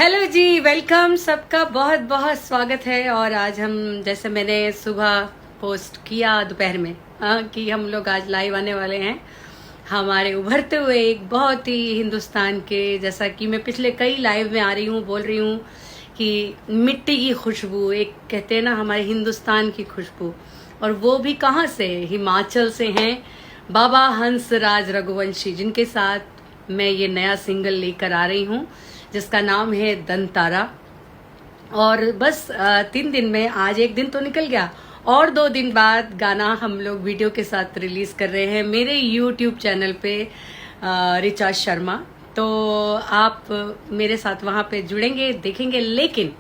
Hello जी, welcome. सबका बहुत बहुत स्वागत है। और आज हम, जैसे मैंने सुबह पोस्ट किया दोपहर में, कि हम लोग आज लाइव आने वाले हैं हमारे उभरते हुए एक बहुत ही हिंदुस्तान के, जैसा कि मैं पिछले कई लाइव में आ रही हूँ, बोल रही हूँ कि मिट्टी की खुशबू, एक कहते हैं ना हमारे हिंदुस्तान की खुशबू, और वो भी कहाँ से, हिमाचल से हैं बाबा हंसराज रघुवंशी, जिनके साथ मैं ये नया सिंगल लेकर आ रही हूँ जिसका नाम है दंतारा। और बस 3 दिन में, आज एक दिन तो निकल गया, और 2 दिन बाद गाना हम लोग वीडियो के साथ रिलीज कर रहे हैं मेरे यूट्यूब चैनल पे, रिचार्ज शर्मा। तो आप मेरे साथ वहां पे जुड़ेंगे, देखेंगे। लेकिन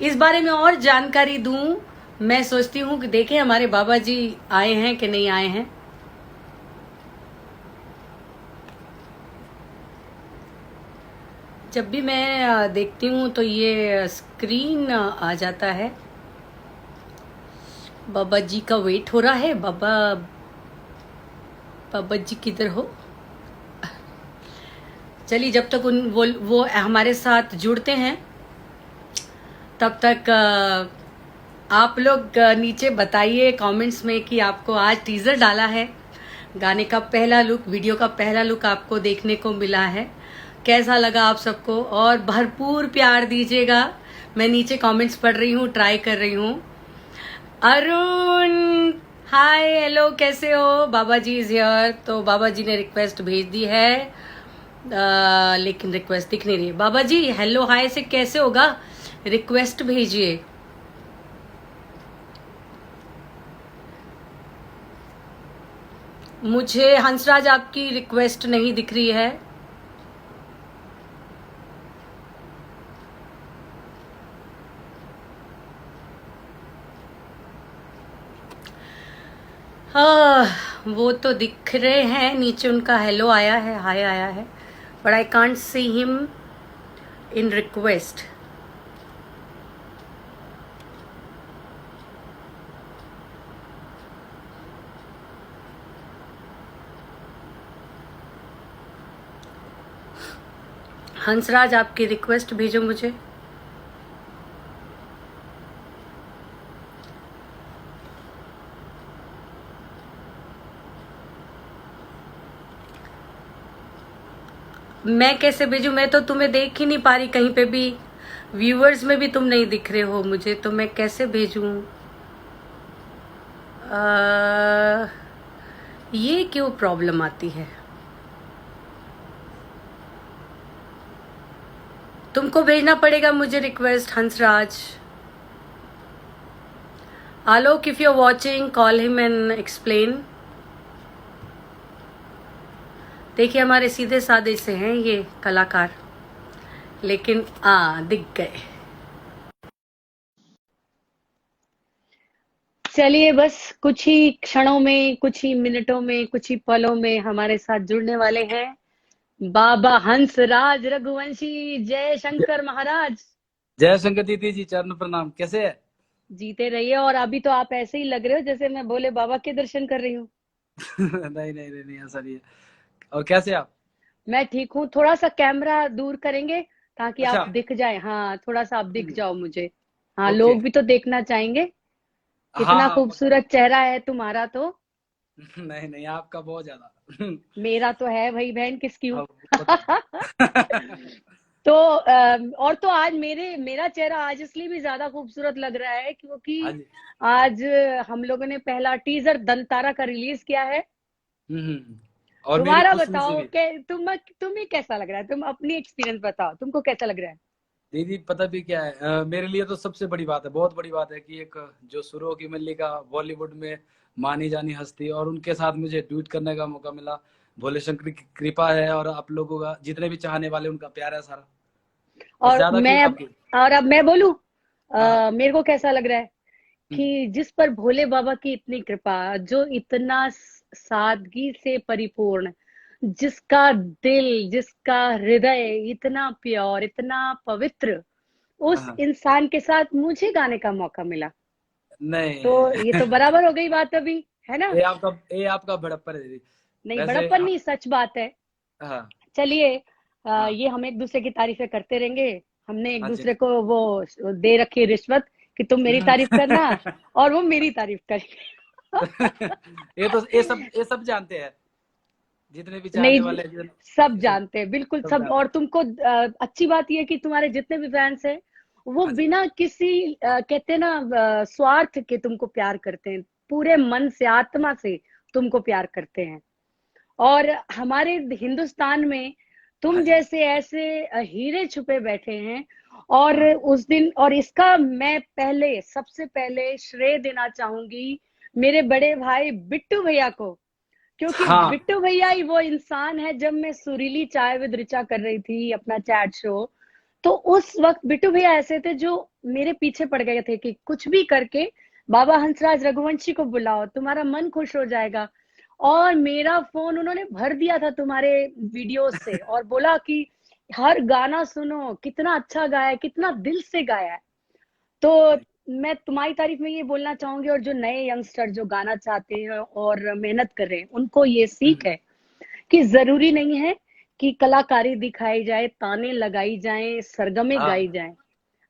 इस बारे में और जानकारी दूं, मैं सोचती हूँ कि देखें हमारे बाबा जी आए हैं कि नहीं आए हैं। जब भी मैं देखती हूँ तो ये स्क्रीन आ जाता है। बाबा जी का वेट हो रहा है। बाबा जी किधर हो? चलिए, जब तक वो हमारे साथ जुड़ते हैं तब तक आप लोग नीचे बताइए कमेंट्स में कि आपको आज टीजर डाला है, गाने का पहला लुक, वीडियो का पहला लुक आपको देखने को मिला है, कैसा लगा आप सबको। और भरपूर प्यार दीजिएगा। मैं नीचे कमेंट्स पढ़ रही हूँ, ट्राई कर रही हूँ। अरुण, हाय, हेलो, कैसे हो? बाबा जी इज हियर। तो बाबा जी ने रिक्वेस्ट भेज दी है, लेकिन रिक्वेस्ट दिख नहीं रही है। बाबा जी हेलो हाय से कैसे होगा? रिक्वेस्ट भेजिए। मुझे हंसराज आपकी रिक्वेस्ट नहीं दिख रही है। वो तो दिख रहे हैं नीचे, उनका हेलो आया है, हाय आया है, but I can't see him in request. Hansraj आपकी रिक्वेस्ट भेजो मुझे। मैं कैसे भेजूं? मैं तो तुम्हें देख ही नहीं पा रही कहीं पे भी, व्यूअर्स में भी तुम नहीं दिख रहे हो मुझे, तो मैं कैसे भेजूं? ये क्यों प्रॉब्लम आती है? तुमको भेजना पड़ेगा मुझे request, Hansraj. Alok, if you are watching call him and explain. देखिए हमारे सीधे साधे से हैं ये कलाकार, लेकिन दिख गए। चलिए, बस कुछ ही क्षणों में, कुछ ही मिनटों में, कुछ ही पलों में हमारे साथ जुड़ने वाले हैं बाबा हंसराज रघुवंशी। जय शंकर महाराज। जय शंकर दीदी जी, चरण प्रणाम। कैसे है? जीते रहिए। और अभी तो आप ऐसे ही लग रहे हो जैसे मैं भोले बाबा के दर्शन कर रही हूँ। नहीं नहीं नहीं नहीं, ऐसा नहीं है। और कैसे आप? मैं ठीक हूँ। थोड़ा सा कैमरा दूर करेंगे ताकि अच्छा। आप दिख जाए। हाँ, थोड़ा सा आप दिख जाओ मुझे। हाँ, ओके। लोग भी तो देखना चाहेंगे। हाँ कितना हाँ, पक्का। खूबसूरत चेहरा है तुम्हारा तो। नहीं नहीं, आपका बहुत ज्यादा। मेरा तो है भाई बहन, किसकी हूँ। हाँ, वो तो है। तो और तो आज मेरा चेहरा आज इसलिए भी ज्यादा खूबसूरत लग रहा है हाँ क्योंकि जी। आज हम लोगों ने पहला टीजर दंतारा का रिलीज किया है। और मेरी तुम्हारा खुशी से बताओ भी। कि तुम्हें कैसा लग रहा है? तुम अपनी एक्सपीरियंस बताओ, तुमको कैसा लग रहा है? दीदी पता भी क्या है, मेरे लिए तो सबसे बड़ी बात है, बहुत बड़ी बात है कि एक जो सुरों की मल्लिका, बॉलीवुड में मानी जानी हस्ती, और उनके साथ मुझे ट्वीट करने का मौका मिला। भोले शंकर की कृपा है, और आप लोगों का, जितने भी चाहने वाले, उनका प्यार है सारा। बस और ज्यादा मैं क्यों अब आपकी। और अब मैं बोलूं, हाँ। मेरे को कैसा लग रहा है हम्म, कि जिस पर भोले बाबा की इतनी कृपा, जो इतना सादगी से परिपूर्ण, जिसका दिल, जिसका हृदय इतना प्योर, इतना पवित्र, उस हाँ। इंसान के साथ मुझे गाने का मौका मिला। तो ये नहीं। तो बराबर हो गई बात अभी, है ना? ये आपका बड़प्पन है दीदी। नहीं, वैसे बड़प्पन नहीं, सच बात है। हाँ। चलिए, हाँ। ये हम एक दूसरे की तारीफें करते रहेंगे। हमने एक हाँ जी। दूसरे को वो दे रखी है रिश्वत कि तुम मेरी तारीफ करना और वो मेरी तारीफ करेगी। ये सब जानते हैं, जितने भी चाहने नहीं, वाले हैं, सब सब जानते हैं, बिल्कुल सब सब। जानते और हैं। तुमको अच्छी बात यह है कि तुम्हारे जितने भी फैंस हैं वो हाँ जी। बिना किसी कहते हैं ना स्वार्थ के तुमको प्यार करते हैं, पूरे मन से आत्मा से तुमको प्यार करते हैं। और हमारे हिंदुस्तान में हाँ तुम जी। जैसे ऐसे हीरे छुपे बैठे हैं। और हाँ। उस दिन, और इसका मैं पहले सबसे पहले श्रेय देना चाहूंगी मेरे बड़े भाई बिट्टू भैया को, क्योंकि हाँ। बिट्टू भैया ही वो इंसान है। जब मैं सुरीली चाय विद ऋचा कर रही थी अपना चैट शो, तो उस वक्त बिट्टू भैया ऐसे थे जो मेरे पीछे पड़ गए थे कि कुछ भी करके बाबा हंसराज रघुवंशी को बुलाओ, तुम्हारा मन खुश हो जाएगा। और मेरा फोन उन्होंने भर दिया था तुम्हारे वीडियोस से, और बोला कि हर गाना सुनो, कितना अच्छा गाया है, कितना दिल से गाया है। तो मैं तुम्हारी तारीफ में ये बोलना चाहूंगी, और जो नए यंगस्टर जो गाना चाहते हैं और मेहनत कर रहे हैं उनको ये सीख है कि जरूरी नहीं है कि कलाकारी दिखाई जाए, ताने लगाई जाएं, सरगमे गाई हाँ। जाएं।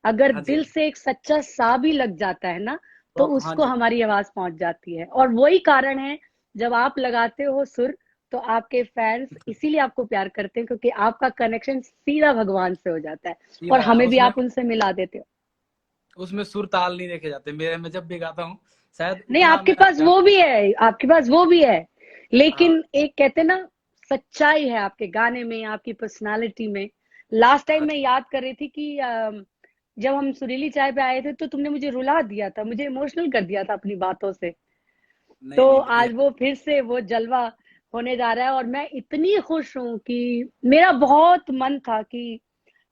अगर हाँ जी। दिल से एक सच्चा सा भी लग जाता है ना, तो तो हाँ उसको जी। हमारी आवाज पहुंच जाती है। और वही कारण है, जब आप लगाते हो सुर, तो आपके फैंस इसीलिए आपको प्यार करते हैं, क्योंकि आपका कनेक्शन सीधा भगवान से हो जाता है। और सीधा हमें भी उसमें आप उनसे मिला देते हो। उसमें सुर ताल नहीं देखे जाते मेरे में जब भी गाता हूँ, शायद नहीं, उतना आपके मेरा पास ध्यान। वो भी है, आपके पास वो भी है, हाँ। लेकिन एक कहते ना, सच्चाई है आपके गाने में, आपकी पर्सनालिटी में। लास्ट टाइम हाँ मैं जी। याद कर रही थी कि जब हम सुरीली चाय पे आए थे तो तुमने मुझे रुला दिया था, मुझे इमोशनल कर दिया था अपनी बातों से। नहीं तो नहीं आज बढ़िया। वो फिर से वो जलवा होने जा रहा है, और मैं इतनी खुश हूं कि मेरा बहुत मन था कि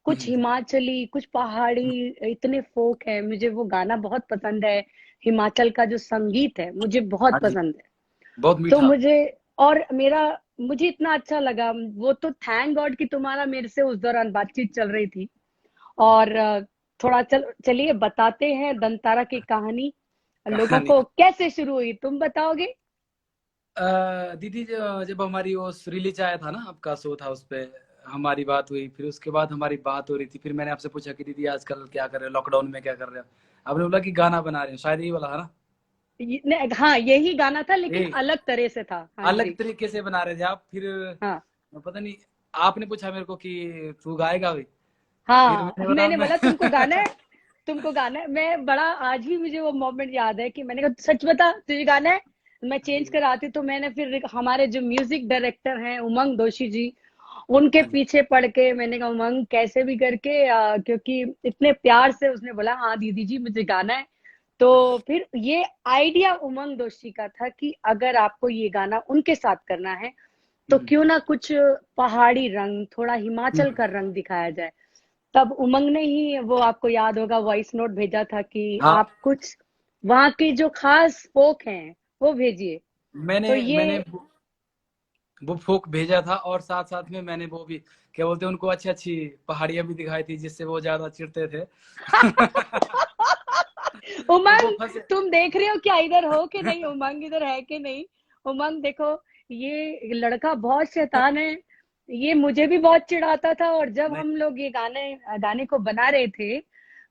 कुछ हिमाचली, कुछ पहाड़ी, इतने फोक है, मुझे वो गाना बहुत पसंद है। हिमाचल का जो संगीत है मुझे बहुत हाँ जी। पसंद है। बहुत तो मीठा। मुझे, और मेरा, मुझे इतना अच्छा लगा वो, तो थैंक गॉड कि तुम्हारा मेरे से उस दौरान बातचीत चल रही थी। और थोड़ा चलिए बताते हैं दंतारा की कहानी, लोगों कहानी। को कैसे शुरू हुई, तुम बताओगे? दीदी जब हमारी वो सुरीली चाय था ना, आपका शो था, उस पे हमारी बात हुई, फिर उसके बाद हमारी बात हो रही थी, फिर मैंने आपसे पूछा कि दीदी आजकल क्या कर रहे हो, लॉकडाउन में क्या कर रहे हो। आपने बोला कि गाना बना रहे हो, शायद यही वाला है ना। हाँ, यही गाना था, लेकिन यही अलग तरह से था। हाँ अलग जी। तरीके से बना रहे थे आप, फिर हाँ पता नहीं, आपने पूछा मेरे को कि तू गाएगा भाई। फिर हाँ, मैंने बोला मैंने मैं बोला तुमको गाना है, तुमको गाना है। मैं बड़ा, आज भी मुझे वो मोमेंट याद है कि मैंने कहा सच बता तुझे गाना है। मैं हाँ चेंज जी। कराती, तो मैंने फिर हमारे जो म्यूजिक डायरेक्टर हैं उमंग दोषी जी, उनके हाँ जी। पीछे पड़ के मैंने कहा उमंग कैसे भी करके, क्योंकि इतने प्यार से उसने बोला हाँ दीदी जी मुझे गाना है। तो फिर ये आइडिया उमंग दोषी का था कि अगर आपको ये गाना उनके साथ करना है, तो हम्म, क्यों ना कुछ पहाड़ी रंग, थोड़ा हिमाचल हम्म, का रंग दिखाया जाए। तब उमंग ने ही, वो आपको याद होगा, वॉइस नोट भेजा था कि हाँ। आप कुछ वहां की जो खास फोक हैं वो भेजिए। मैंने तो मैंने ये, वो फोक भेजा था, और साथ साथ में मैंने वो भी, क्या बोलते हैं, उनको अच्छी अच्छी पहाड़ियां भी दिखाई थी, जिससे वो ज्यादा चिढ़ते थे। तो वो उमंग, फंसे। तुम देख रहे हो क्या इधर हो कि नहीं, उमंग इधर है कि नहीं? उमंग देखो, ये लड़का बहुत शैतान है। ये मुझे भी बहुत चिढ़ाता था, और जब नहीं। हम लोग ये गाने गाने को बना रहे थे,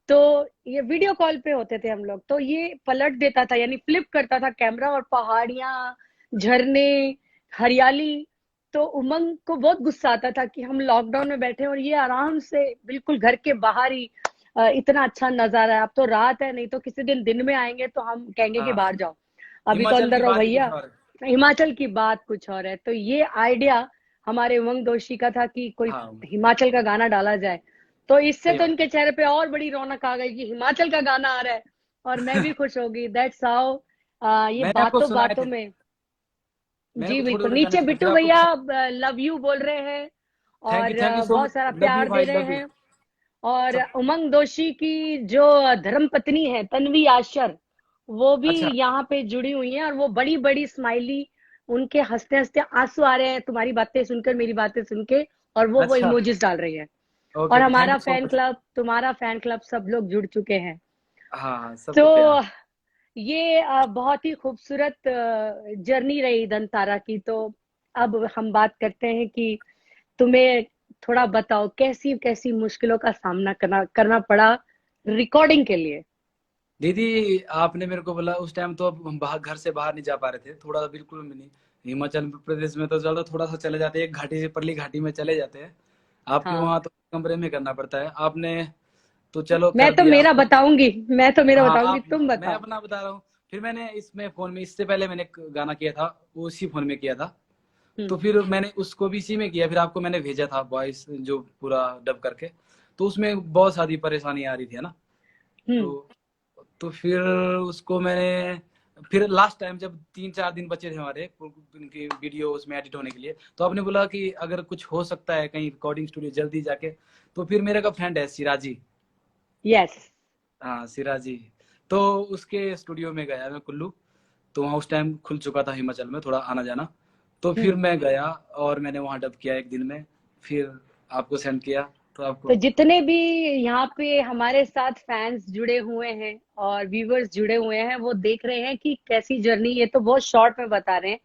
तो ये वीडियो कॉल पे होते थे हम लोग, तो ये पलट देता था, यानी फ्लिप करता था कैमरा, और पहाड़ियां, झरने, हरियाली। तो उमंग को बहुत गुस्सा आता था कि हम लॉकडाउन में बैठे हैं और ये आराम से बिल्कुल घर के बाहर ही इतना अच्छा नजारा है। अब तो रात है, नहीं तो किसी दिन दिन में आएंगे तो हम कहेंगे कि हाँ, बाहर जाओ, अभी तो हिमाचल अंदर की रहो बात ही कुछ भैया। और है। हिमाचल की बात कुछ और है। तो ये आइडिया हमारे उमंग दोषी का था कि कोई हाँ, हिमाचल का गाना डाला जाए। तो इससे सही तो बात। इनके चेहरे पे और बड़ी रौनक आ गई कि हिमाचल का गाना आ रहा है, और मैं भी खुश हो गई। That's how. ये मैंने आपको बातों सुनाए बातों थे, में। मैंने जी को थोड़े बिल्कुल, थोड़े गाने नीचे सुनाए, फिर बिट्टू आपको भैया लव यू बोल रहे हैं, और थैंक यू सो बहुत मच। सारा लव यू प्यार दे भाई, रहे लव यू। हैं। और सब। उमंग दोषी की जो धर्म पत्नी है तन्वी आशर, वो भी अच्छा। यहाँ पे जुड़ी हुई है, और वो बड़ी बड़ी स्माइली, उनके हंसते हंसते आंसू आ रहे हैं तुम्हारी बातें सुनकर, मेरी बातें सुन के, और वो अच्छा। इमोजीज डाल रही है। ओके और ओके, थैंक हमारा you so fan much. Club, तुम्हारा फैन क्लब, सब लोग जुड़ चुके हैं। हाँ हाँ, सबको प्यार। तो ये बहुत ही खूबसूरत जर्नी रही धनतारा की। तो अब हम बात करते हैं कि तुम्हें थोड़ा बताओ कैसी कैसी मुश्किलों का सामना करना करना पड़ा रिकॉर्डिंग के लिए। दीदी आपने मेरे को बोला उस टाइम तो अब हम बाहर घर से बाहर नहीं जा पा रहे थे, थोड़ा सा बिल्कुल भी नहीं। हिमाचल प्रदेश में तो चलो थोड़ा सा चले जाते हैं, एक घाटी से परली घाटी में चले जाते हैं। आपके हाँ, वहां तो कमरे में करना पड़ता है, आपने तो चलो मैं कर तो दिया। मेरा बताऊंगी, मैं तो मेरा हाँ बताऊंगी, आप, तुम मैं बताओ। अपना बता रहा हूँ। फिर मैंने इसमें फोन में, इससे पहले मैंने एक गाना किया था, वो उसी फोन में किया था। तो हम्म। फिर मैंने उसको भी इसी में किया, फिर आपको मैंने भेजा था वॉइस जो पूरा डब करके। तो उसमें बहुत सारी परेशानी आ रही थी, है ना। हम्म। तो फिर उसको मैंने, फिर लास्ट टाइम जब 3-4 दिन बचे थे हमारे उनकी वीडियो उसमें एडिट होने के लिए, तो आपने बोला कि अगर कुछ हो सकता है कहीं रिकॉर्डिंग स्टूडियो जल्दी जाके। तो फिर मेरा का फ्रेंड है सिराजी। यस। हाँ सिराजी। तो उसके स्टूडियो में गया मैं, कुल्लू। तो वहाँ उस टाइम खुल चुका था हिमाचल में थोड़ा आना जाना। तो फिर हम्म। मैं गया और मैंने वहाँ डब किया एक दिन में। फिर आपको सेंड किया। तो तो आपको, जितने भी यहाँ पे हमारे साथ फैंस जुड़े हुए हैं और व्यूवर्स जुड़े हुए हैं, वो देख रहे हैं कि कैसी जर्नी, ये तो बहुत शॉर्ट में बता रहे हैं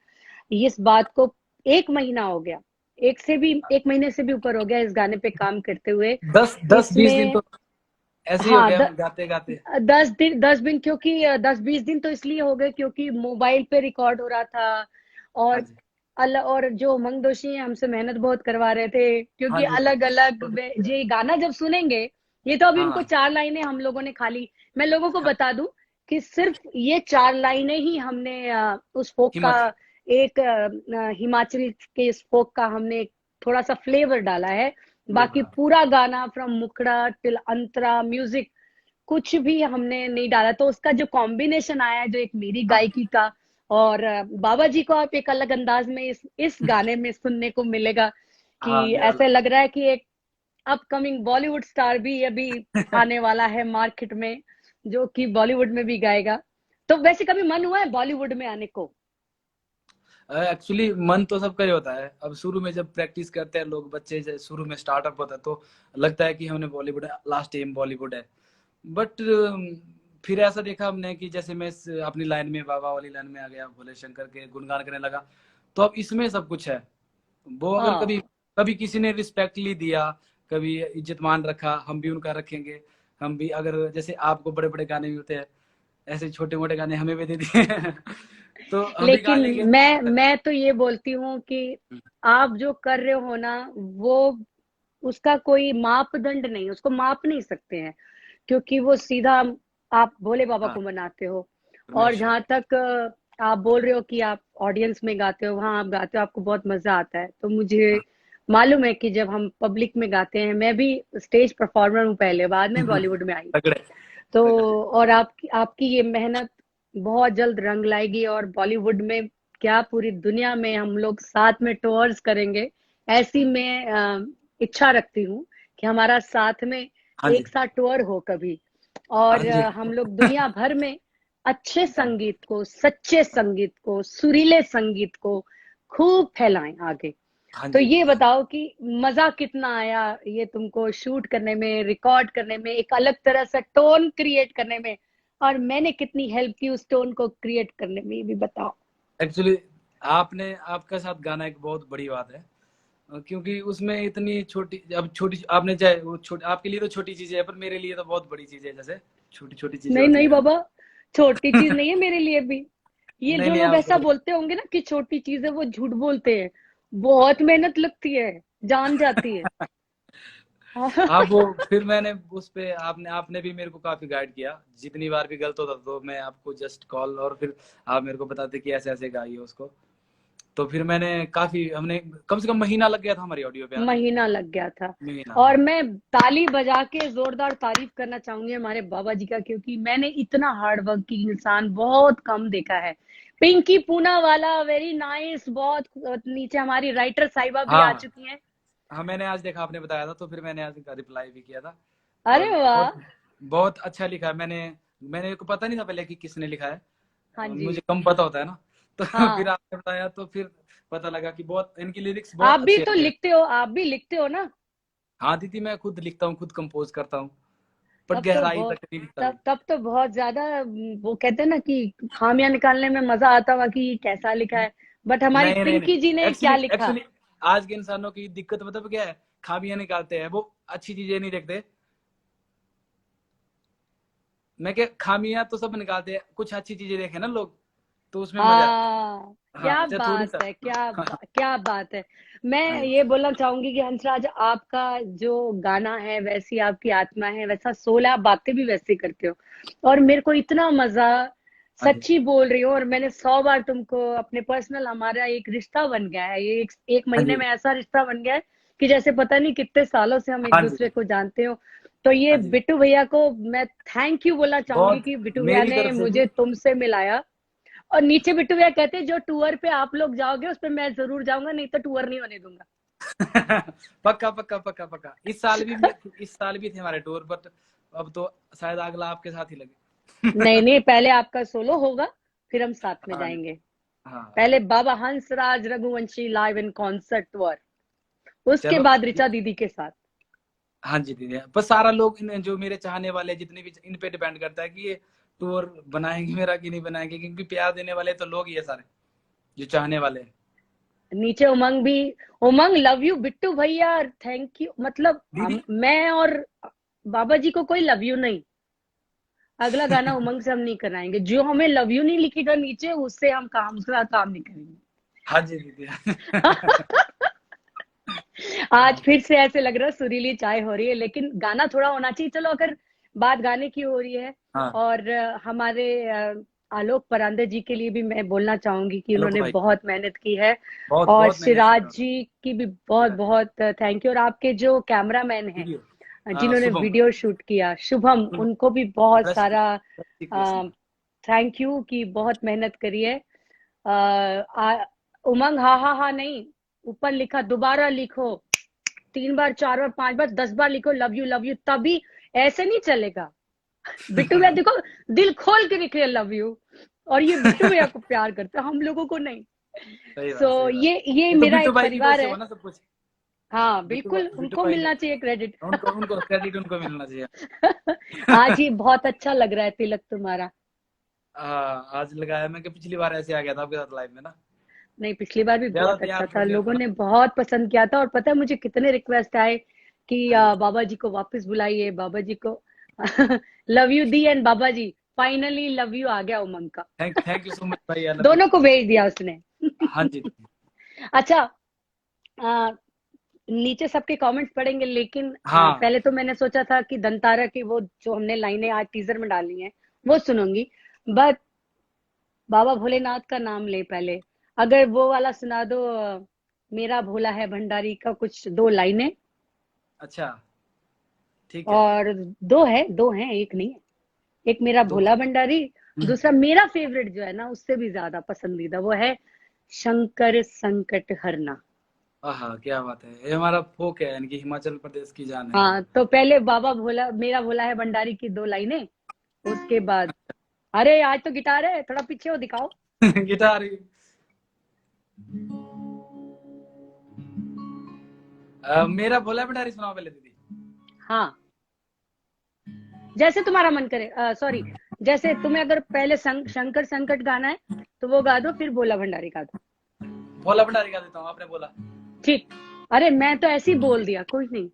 इस बात को। 1 महीना हो गया, एक से भी 1 महीने से भी ऊपर हो गया इस गाने पे काम करते हुए। 10-20 दिन इसमें तो ऐसे ही हो हाँ, गया गाते गाते। 10 दिन, 10 दिन, क्योंकि 10-20 दिन तो इसलिए हो गए क्योंकि मोबाइल पे रिकॉर्ड हो रहा था। हाँ और जी। और जो उमंग दोषी हैं हमसे मेहनत बहुत करवा रहे थे, हाँ क्योंकि जी। अलग अलग ये गाना जब सुनेंगे, ये तो अभी हाँ उनको हाँ। 4 लाइनें हम लोगों ने खाली, मैं लोगों को हाँ, बता दूं कि सिर्फ ये 4 लाइनें ही हमने उस फोक का, हिम्मत। एक हिमाचल के इस फोक का हमने थोड़ा सा फ्लेवर डाला है। बाकी हाँ पूरा गाना फ्रॉम मुखड़ा टिल अंतरा म्यूजिक कुछ भी हमने नहीं डाला। तो उसका जो कॉम्बिनेशन आया है, जो एक मेरी हाँ। गायकी का और बाबा जी को आप एक अलग अंदाज में इस गाने में सुनने को मिलेगा, हाँ कि मेरा ऐसे लग रहा है कि एक अपकमिंग बॉलीवुड स्टार भी अभी आने वाला है मार्केट में, जो कि बॉलीवुड में भी गाएगा। तो वैसे कभी मन हुआ है बॉलीवुड में आने को? एक्चुअली मन तो सबका ही होता है। अब शुरू में जब प्रैक्टिस करते हैं लोग, बच्चे शुरू में स्टार्टअप होता है तो लगता है कि हमने बॉलीवुड लास्ट एम बॉलीवुड है। बट फिर ऐसा देखा हमने कि जैसे मैं अपनी लाइन में, बाबा वाली लाइन में आ गया, भोले शंकर के गुणगान करने लगा। तो अब इसमें सब कुछ है। वो अगर हाँ, कभी कभी किसी ने रिस्पेक्टली दिया, कभी इज्जत मान रखा, हम भी उनका रखेंगे। हम भी अगर जैसे आपको बड़े बड़े गाने भी होते हैं, ऐसे छोटे मोटे गाने हमें भी दे दिए तो हम भी गा लेकिन लेंगे। मैं तो ये बोलती हूँ कि आप जो कर रहे हो ना, वो उसका कोई मापदंड नहीं, उसको माप नहीं सकते हैं, क्योंकि वो सीधा आप भोले बाबा हाँ को मनाते हो। और परमेश्वर। जहां तक आप बोल रहे हो कि आप ऑडियंस में गाते हो, वहां आप गाते हो, आपको बहुत मजा आता है, तो मुझे हाँ। मालूम है कि जब हम पब्लिक में गाते हैं, मैं भी स्टेज परफॉर्मर हूँ पहले, बाद में बॉलीवुड में आई। तगड़े तो तगड़े। और आपकी आपकी ये मेहनत बहुत जल्द रंग लाएगी, और बॉलीवुड में क्या पूरी दुनिया में हम लोग साथ में टूर्स करेंगे, ऐसी मैं इच्छा रखती हूँ कि हमारा साथ में हाँ एक जी। साथ टूर हो कभी। हाँ और जी। हम लोग दुनिया भर में अच्छे हाँ संगीत को, सच्चे संगीत को, सुरीले संगीत को खूब फैलाएं आगे। हाँ तो जी। ये हाँ जी। बताओ कि मजा कितना आया ये तुमको शूट करने में, रिकॉर्ड करने में, एक अलग तरह से टोन क्रिएट करने में, और मैंने कितनी हेल्प की उस टोन को क्रिएट करने में, ये भी बताओ। एक्चुअली आपने, आपका साथ गाना एक बहुत बड़ी बात है। क्योंकि उसमें इतनी छोटी, अब छोटी आपने चाहे वो छोटी, आपके लिए तो छोटी चीजें है, पर मेरे लिए तो बहुत बड़ी चीज है। जैसे छोटी छोटी चीजें नहीं होती नहीं है। बाबा, छोटी चीज नहीं है मेरे लिए भी। ये नहीं जो नहीं लोग ऐसा आप बोलते होंगे ना कि छोटी चीज है, वो झूठ बोलते हैं। बहुत मेहनत लगती है, जान जाती है। आप वो, फिर मैंने उस पे, आपने आपने भी मेरे को काफी गाइड किया। जितनी बार भी गलत होता तो मैं आपको जस्ट कॉल, और फिर आप मेरे को बताते कि ऐसे ऐसे गाइए उसको। तो फिर मैंने काफी, हमने कम से कम महीना लग गया था हमारी ऑडियो पे, है ना। महीना लग गया था। महीना, और हाँ। मैं ताली बजा के जोरदार तारीफ करना चाहूंगी हमारे बाबा जी का, क्योंकि मैंने इतना हार्ड वर्किंग इंसान बहुत कम देखा है। पिंकी पूना वाला वेरी नाइस, बहुत नीचे हमारी राइटर साहिबा भी आ हाँ चुकी हैं। हाँ मैंने आज देखा, आपने बताया था, तो फिर मैंने आज का रिप्लाई भी किया था। अरे और वाह। बहुत बहुत अच्छा लिखा है। मैंने को पता नहीं था पहले कि किसने लिखा है। हाँ जी। मुझे कम पता होता है ना। तो फिर हाँ, आपने बताया तो फिर पता लगा कि बहुत, इनकी लिरिक्स आप बहुत भी अच्छे तो हैं। लिखते हो, आप भी लिखते हो ना? हाँ दीदी, मैं खुद लिखता हूँ, खुद कंपोज करता हूँ, पर तब तो गहराई बहुत, तक नहीं लिखता तब हूँ। तब तो बहुत ज्यादा वो कहते हैं ना कि खामियां निकालने में मजा आता हुआ कि कैसा लिखा है। बट हमारी नहीं नहीं नहीं। पिंकी जी ने क्या एक्चुअली लिखा? एक्चुअली आज के इंसानों की दिक्कत मतलब क्या है खामियां निकालते हैं, वो अच्छी चीजें नहीं देखते। मैं क्या, खामियां तो सब निकालते हैं, कुछ अच्छी चीजें देखे ना लोग, तो उसमें मजा आता हाँ, है। हाँ, क्या अच्छा थोड़ी बात सा। है, क्या बात है। मैं हाँ ये बोलना चाहूंगी कि हंसराज, आपका जो गाना है वैसी आपकी आत्मा है, वैसा सोल है, आप बातें भी वैसे करते हो। और मेरे को इतना मजा, हाँ जी, सच्ची बोल रही हूँ। और मैंने 100 बार तुमको अपने पर्सनल, हमारा एक रिश्ता बन गया है ये, एक हाँ महीने जी, में ऐसा रिश्ता बन गया है कि जैसे पता नहीं कितने सालों से हम एक हाँ जी, दूसरे को जानते हो। तो ये हाँ जी। बिट्टू भैया को मैं थैंक यू बोलना चाहूंगी बहुत, कि बिट्टू भैया मेरी ने तरफ से भी। मुझे तुमसे मिलाया। और नीचे बिट्टू भैया कहते हैं, जो टूर पे आप लोग जाओगे उस पे मैं जरूर जाऊंगा, नहीं तो टूर नहीं होने दूंगा। पक्का पक्का पक्का पक्का। इस साल भी थे हमारे टूर, बट अब तो शायद अगला आपके साथ ही लगे। नहीं नहीं, पहले आपका सोलो होगा, फिर हम साथ में हाँ जाएंगे। हाँ, पहले Baba Hansraj Raghuvanshi live in concert tour, उसके चलो। बाद ऋचा दीदी के साथ। हाँ जी दीदी, बस सारा लोग जो मेरे चाहने वाले जितने भी, इन पे डिपेंड करता है कि ये टूर बनाएंगे मेरा कि नहीं बनाएंगे, क्योंकि प्यार देने वाले तो लोग ही है सारे, जो चाहने वाले हैं। नीचे उमंग भी, उमंग लव यू बिट्टू भैया, थैंक यू। मतलब दीदी। मैं और बाबा जी को कोई लव यू नहीं। अगला गाना उमंग से हम नहीं कराएंगे, जो हमें लव यू नहीं लिखेगा नीचे, उससे हम काम, उसका काम नहीं करेंगे। हाँ जी दीदी। आज हाँ फिर से ऐसे लग रहा है सुरीली चाय हो रही है, लेकिन गाना थोड़ा होना चाहिए। चलो, अगर बात गाने की हो रही है, हाँ। और हमारे आलोक परांदे जी के लिए भी मैं बोलना चाहूंगी कि आलोक उन्होंने भाई, बहुत मेहनत की है। बहुत और बहुत मेहनत सिराज किया जी की भी बहुत उन्होंने। बहुत थैंक यू। और आपके जो कैमरामैन हैं, वीडियो, जिन्होंने शुभम। वीडियो शूट किया, शुभम, उनको भी बहुत रश सारा कृष्ण। थैंक यू कि बहुत मेहनत करी है। उमंग हा हा हा नहीं, ऊपर लिखा, दोबारा लिखो, 3 बार, 4 बार, 5 बार, 10 बार लिखो लव यू, तभी। ऐसे नहीं चलेगा। बिट्टू भैया देखो, दिल खोल के लिखे लव यू। और ये बिट्टू भैया को प्यार करते हैं, हम लोगों को नहीं। सही बात, सो सही बात। ये ये तो मेरा बिट्टू एक भाई की वजह परिवार से है। हुआ ना सब कुछ। हाँ बिल्कुल, बिट्टू उनको भाई ने, मिलना चाहिए क्रेडिट। उनको उनको क्रेडिट उनको मिलना चाहिए। आज ही बहुत अच्छा लग रहा है तिलक तुम्हारा। हाँ, आज लगाया मैं, कि पिछली बार ऐसे आ गया था आपके साथ लाइव में ना, नहीं, पिछली बार भी ज्यादा बहुत अच्छा तैयार था, छूट गया था लोगों ना। ने बहुत पसंद किया था। और पता है मुझे कितने रिक्वेस्ट आए कि हाँ जी, बाबा जी को वापस बुलाइए, बाबा जी को। लव यू दी and Baba ji, finally love you आ गया उमंग का। थैंक यू सो मच भाई, आई लव यू। दोनों को भेज दिया उसने। हाँ जी। अच्छा, आ, नीचे सबके कमेंट्स पढ़ेंगे, लेकिन हाँ, पहले तो मैंने सोचा था कि दंतारा की वो जो हमने लाइनें आज टीजर में डाली हैं वो सुनूंगी, बट बाबा भोलेनाथ का नाम ले पहले। अगर वो वाला सुना दो, मेरा भोला है भंडारी का कुछ 2 लाइनें। अच्छा, ठीक है। और दो हैं, एक नहीं है। एक मेरा दो भोला ठीक है। भंडारी, दूसरा मेरा फेवरेट जो है ना, उससे भी ज्यादा पसंदीदा, वो है शंकर संकट हरना। हाँ, क्या बात है, ये हमारा फोक है, यानी कि हिमाचल प्रदेश की जान है। हाँ, तो पहले बाबा भोला, मेरा भोला है भंडारी की 2 लाइनें, उसके बाद। अरे आज तो गिटार है, थोड़ा पीछे हो, दिखाओ। गिटार। मेरा भोला भंडारी सुनाओ पहले दीदी। हाँ, जैसे तुम्हारा मन करे, सॉरी, जैसे तुम्हें अगर पहले शंकर संकट गाना है तो वो गा दो, फिर भोला भंडारी गा दो। भोला भंडारी का देता हूँ, आपने बोला। ठीक। अरे मैं तो ऐसे ही बोल दिया, कोई नहीं।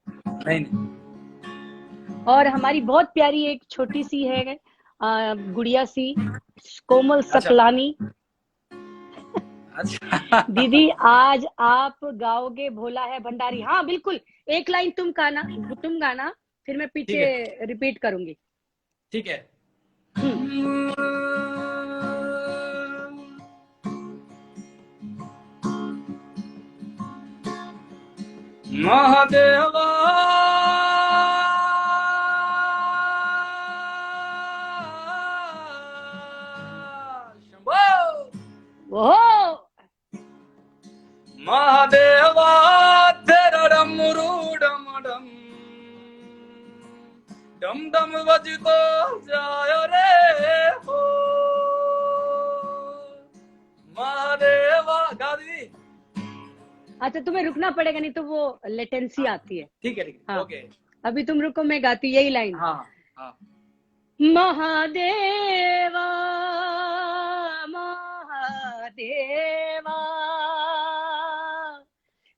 नहीं नहीं। और हमारी बहुत प्यारी एक छोटी सी है, गुड़िया सी, कोमल अच्छा सकलानी। अच्छा। दीदी आज आप गाओगे भोला है भंडारी? हाँ बिल्कुल। एक लाइन तुम गाना, फिर मैं ठीक पीछे है, रिपीट करूंगी। ठीक है। हम्म। महादेवा शंभो, वो महादेवा तेरा डमरू डम डम, डम डम बजतो जायो रे हो, महादेवा। गा दीदी। अच्छा, तुम्हें रुकना पड़ेगा, नहीं तो वो लेटेंसी हाँ, आती है। ठीक है ठीक है, हाँ, ओके। अभी तुम रुको, मैं गाती यही लाइन। हाँ हाँ। महादेवा, महादेवा।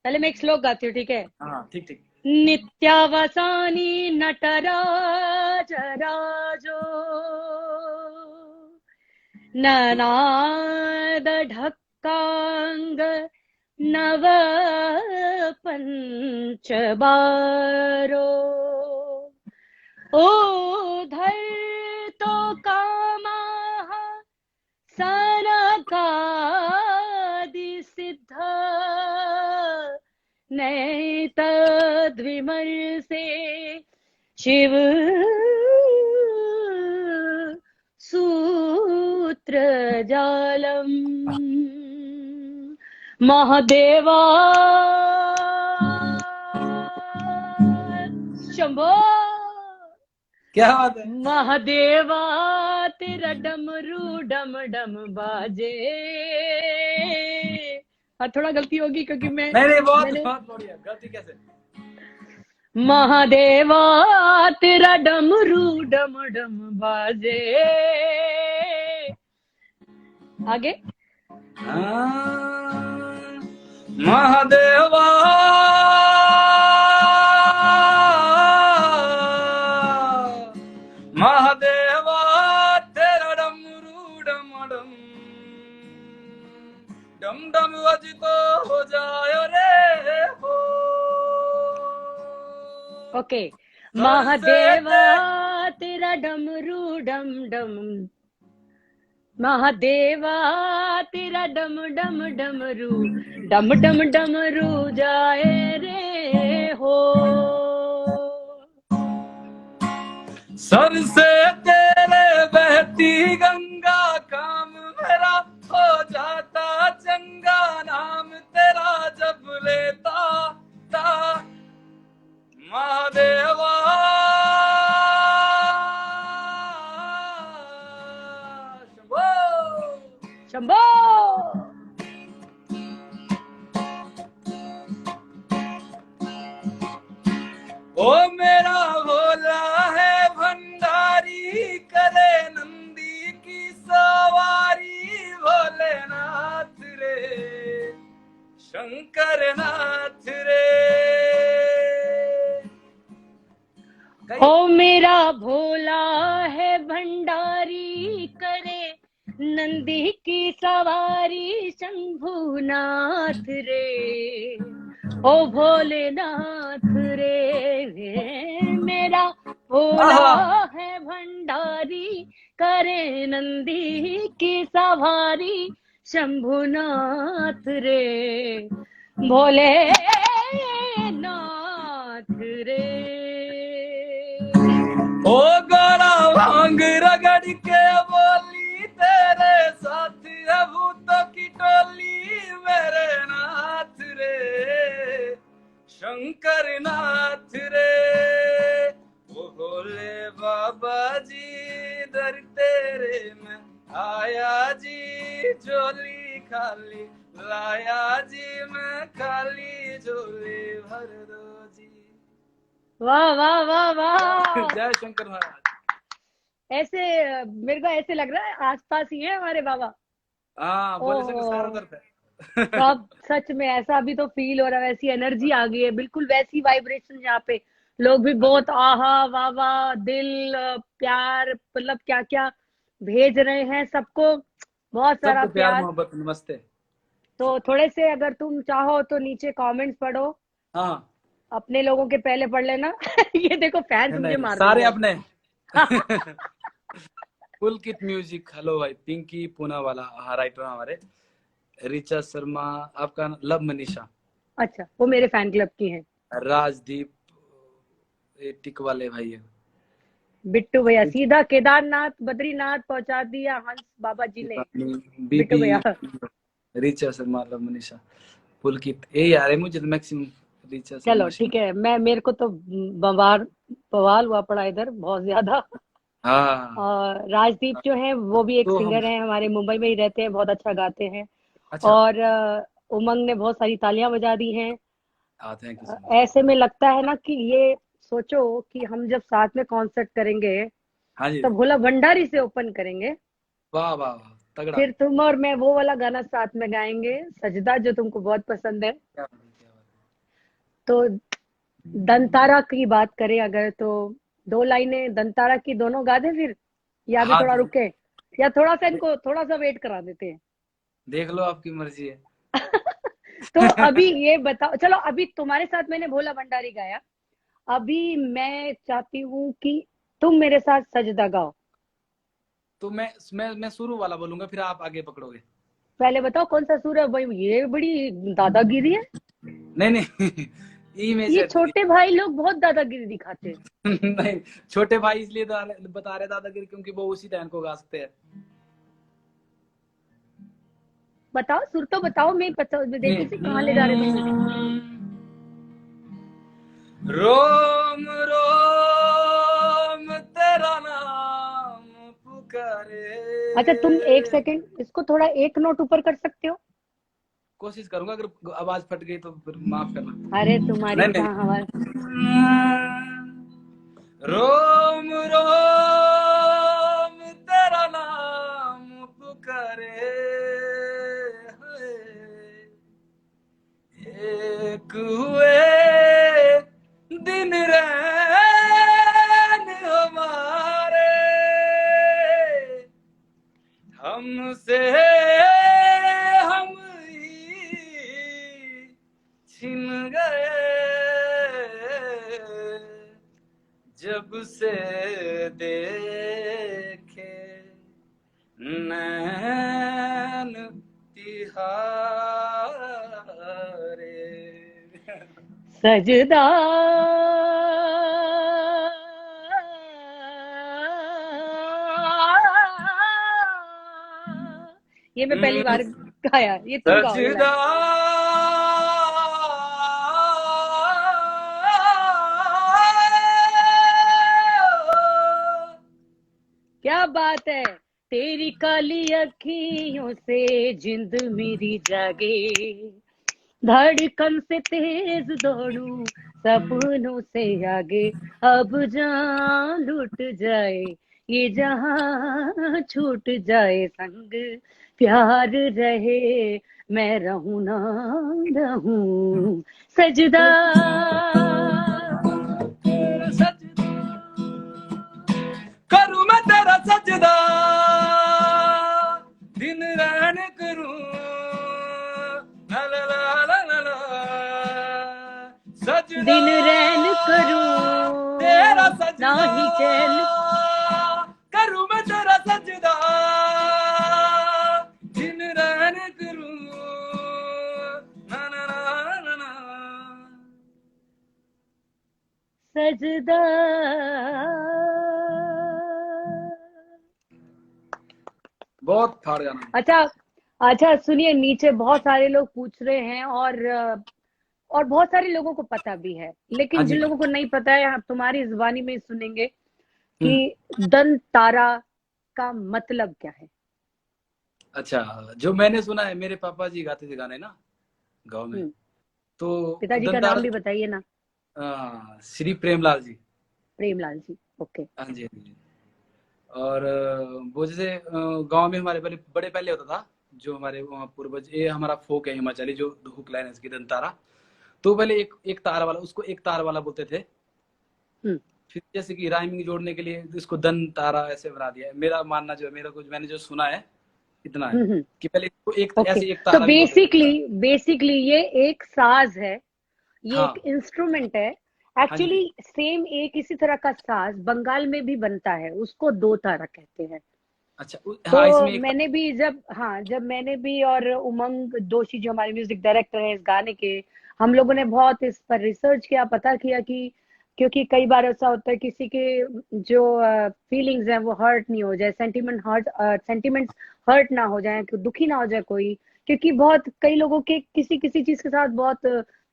पहले मैं एक श्लोक गाती हूँ, ठीक है? हाँ, ठीक ठीक। नित्यावसानी नटराज राजो ननाद ढक्कांग नव पंचबारो उधर तो कामाः सनकादि सिद्ध नैतद्विमर्शे शिव सूत्र जालम महादेवा शंभो क्या बात है। महादेवा तेरा डमरू डम डम बाजे। हाँ थोड़ा गलती होगी क्योंकि नहीं नहीं, बहुत मैंने बहुत बढ़िया। गलती कैसे। महादेवा तेरा डमरू डम डम बाजे। आगे महादेवा महादेवा तेरा डमरू डम डम डम डम बजतो हो जाए रे हो। ओके महादेवा तेरा डमरू डम डम महादेवा तेरा डम डम डमरू डम डम डमरू जाए रे हो। सर से तेरे बहती गंगा काम मेरा हो जाता चंगा नाम तेरा जब लेता था महादेवा शंभो ओ मेरा भोला है भंडारी करे नंदी की सवारी भोलेनाथ रे शंकर नाथ रे। ओ मेरा भोला है भंडारी करे नंदी की सवारी शंभुनाथ रे ओ भोलेनाथ रे। मेरा भोला है भंडारी करे नंदी की सवारी शंभुनाथ रे भोलेनाथ रे। ओ गोरा भांग रगड़ के बोली तेरे साथ है भूतों की टोली मेरे नाथ रे शंकर नाथ रे। ओ भोले बाबा जी दर तेरे में आया जी झोली खाली लाया जी मैं खाली झोली भर दो जी। वाह वाह वाह वाह। जय शंकर महाराज। ऐसे मेरे को ऐसे लग रहा है आसपास ही है हमारे बाबा। हाँ बोले से सारा तरफ है। तो अब सच में ऐसा अभी तो फील हो रहा है, वैसी एनर्जी आ गई है, बिल्कुल वैसी वाइब्रेशन यहाँ पे। लोग भी बहुत आहा वाह वाह दिल प्यार मतलब क्या क्या भेज रहे हैं सबको, बहुत सारा सबको प्यार प्यार। मोहब्बत नमस्ते। तो थोड़े से अगर तुम चाहो तो नीचे कमेंट्स पढ़ो, हाँ अपने लोगों के पहले पढ़ लेना। ये देखो फैंस मुझे नहीं मार सारे देंगे। अपने। पुलकित म्यूजिक हेलो भाई पिंकी पूना वाला हाँ राइटर हमारे। रिचा शर्मा आपका लव मनीषा। अच्छा वो मेरे फैन क्लब की हैं। राजदीप ये टिक वाले भाई है। बिट्टू भैया सीधा केदारनाथ बद्रीनाथ पहुंचा दिया हंस बाबा जी ने। बिट्टू भैया रिचा शर्मा लव मनीषा पुलकित ये यार है मुझे तो मैक्सिमम रिचा शर्मा। चलो ठीक है, मैं मेरे को तो बवाल हुआ पड़ा इधर बहुत ज्यादा। हाँ और राजदीप जो है वो भी एक तो सिंगर है, हमारे मुंबई में ही रहते हैं, बहुत अच्छा गाते हैं। अच्छा और उमंग ने बहुत सारी तालियां बजा दी हैं। Thank you so much. ऐसे में लगता है ना कि ये सोचो कि हम जब साथ में कॉन्सर्ट करेंगे हाँ जी तो भोला भंडारी से ओपन करेंगे, वाह वाह वाह तगड़ा। फिर तुम और मैं वो वाला गाना साथ में गाएंगे सजदा जो तुमको बहुत पसंद है। क्या बात है, क्या बात है। तो दंतारा की बात करें अगर, तो 2 लाइनें दंतारा की दोनों गा दें फिर, या अभी हाँ थोड़ा रुके, या थोड़ा सा इनको थोड़ा सा वेट करा देते हैं। देख लो, आपकी मर्जी है। तो अभी ये बताओ, चलो अभी तुम्हारे साथ मैंने भोला भंडारी गाया, अभी मैं चाहती हूँ कि तुम मेरे साथ सजदा गाओ। तो मैं शुरू वाला बोलूंगा, फिर आप आगे पकड़ोगे। पहले बताओ कौन सा सुर है भाई, ये बड़ी दादागिरी है। नहीं नहीं ई ये मेजर। छोटे भाई लोग बहुत दादागिरी दिखाते हैं। नहीं, छोटे भाई इसलिए बता रहे दादागिरी क्योंकि वो उसी टाइम को गा सकते हैं। बताओ सुर तो बताओ, मैं पता देखो सी कहाँ ले जा रहे तुम मुझे। रोम रोम तेरा नाम पुकारे। अच्छा तुम एक सेकंड इसको थोड़ा 1 नोट ऊपर कर सकते हो? कोशिश करूंगा, अगर आवाज फट गई तो फिर माफ करना। अरे तुम्हारी नहीं कहाँ हवा। नहीं, रोम रोम तेरा नाम पुकारे, एक हुए दिन रैन हमारे, हमसे हम ही छिन गए, जब से देखे नैन तिहारे। सजदा ये मैं पहली बार गाया, ये तुम गाओ ये सजदा लाइन। क्या बात है। तेरी काली अखियों से जिंद मेरी जागे, धड़कन से तेज दौड़ू सपनों से आगे, अब जान लुट जाए ये जहां छूट जाए संग, प्यार रहे मैं रहूं ना रहूं, सजदा। सजदा करूं मैं तेरा सजदा, दिन रहन करूं ला ला ला ला ला ला, सजदा दिन रैन तेरा करूं ना सजदा, ही चैन। करूं मैं तेरा सजदा, दिन रहन करूं ना ना ना ना ना। सजदा। बहुत फाड़ गाना। अच्छा अच्छा सुनिए, नीचे बहुत सारे लोग पूछ रहे हैं, और बहुत सारे लोगों को पता भी है, हाँ लेकिन जी। जिन लोगों को नहीं पता है हम तुम्हारी जुबानी में सुनेंगे हम्म, कि दन तारा का मतलब क्या है। अच्छा, जो मैंने सुना है, मेरे पापा जी गाते थे गाने ना गाँव में। हम्म। तो पिताजी का दंतार, नाम भी बताइए ना। श्री प्रेमलाल जी। प्रेमलाल जी, ओके। हाँ जी, हाँ जी। और वो जैसे गांव में हमारे पहले बड़े पहले होता था, जो हमारे वहाँ पूर्वज, ये हमारा फोक है हिमाचली, जो हुक लाइन है इसकी दंतारा। तो पहले एक एक तार वाला, उसको एक तार वाला बोलते थे। हम्म फिर जैसे कि राइमिंग जोड़ने के लिए इसको दन तारा ऐसे बना दिया है। मेरा मानना जो है, मेरा कुछ मैंने जो सुना है इतना है हम्म। कि पहले इसको एक ओके, ऐसे एक तो तारा भी बोलते थे। बेसिकली बेसिकली ये एक साज है, ये एक हाँ इंस्ट्रूमेंट है। हाँ जी। एक्चुअली सेम एक इसी तरह का साज बंगाल में भी बनता है, उसको 2 तारा कहते हैं। अच्छा, तो हाँ इसमें एक मैंने भी जब, हाँ जब मैंने भी, और उमंग दोषी जो हमारे म्यूजिक डायरेक्टर हैं इस गाने के, हम लोगों ने बहुत इस पर रिसर्च किया, पता किया कि, क्योंकि कई बार ऐसा होता है किसी के जो फीलिंग्स हैं वो हर्ट नहीं हो जाए, सेंटिमेंट्स हर्ट ना हो जाए, दुखी ना हो जाए कोई, क्योंकि बहुत कई लोगों के किसी किसी चीज के साथ बहुत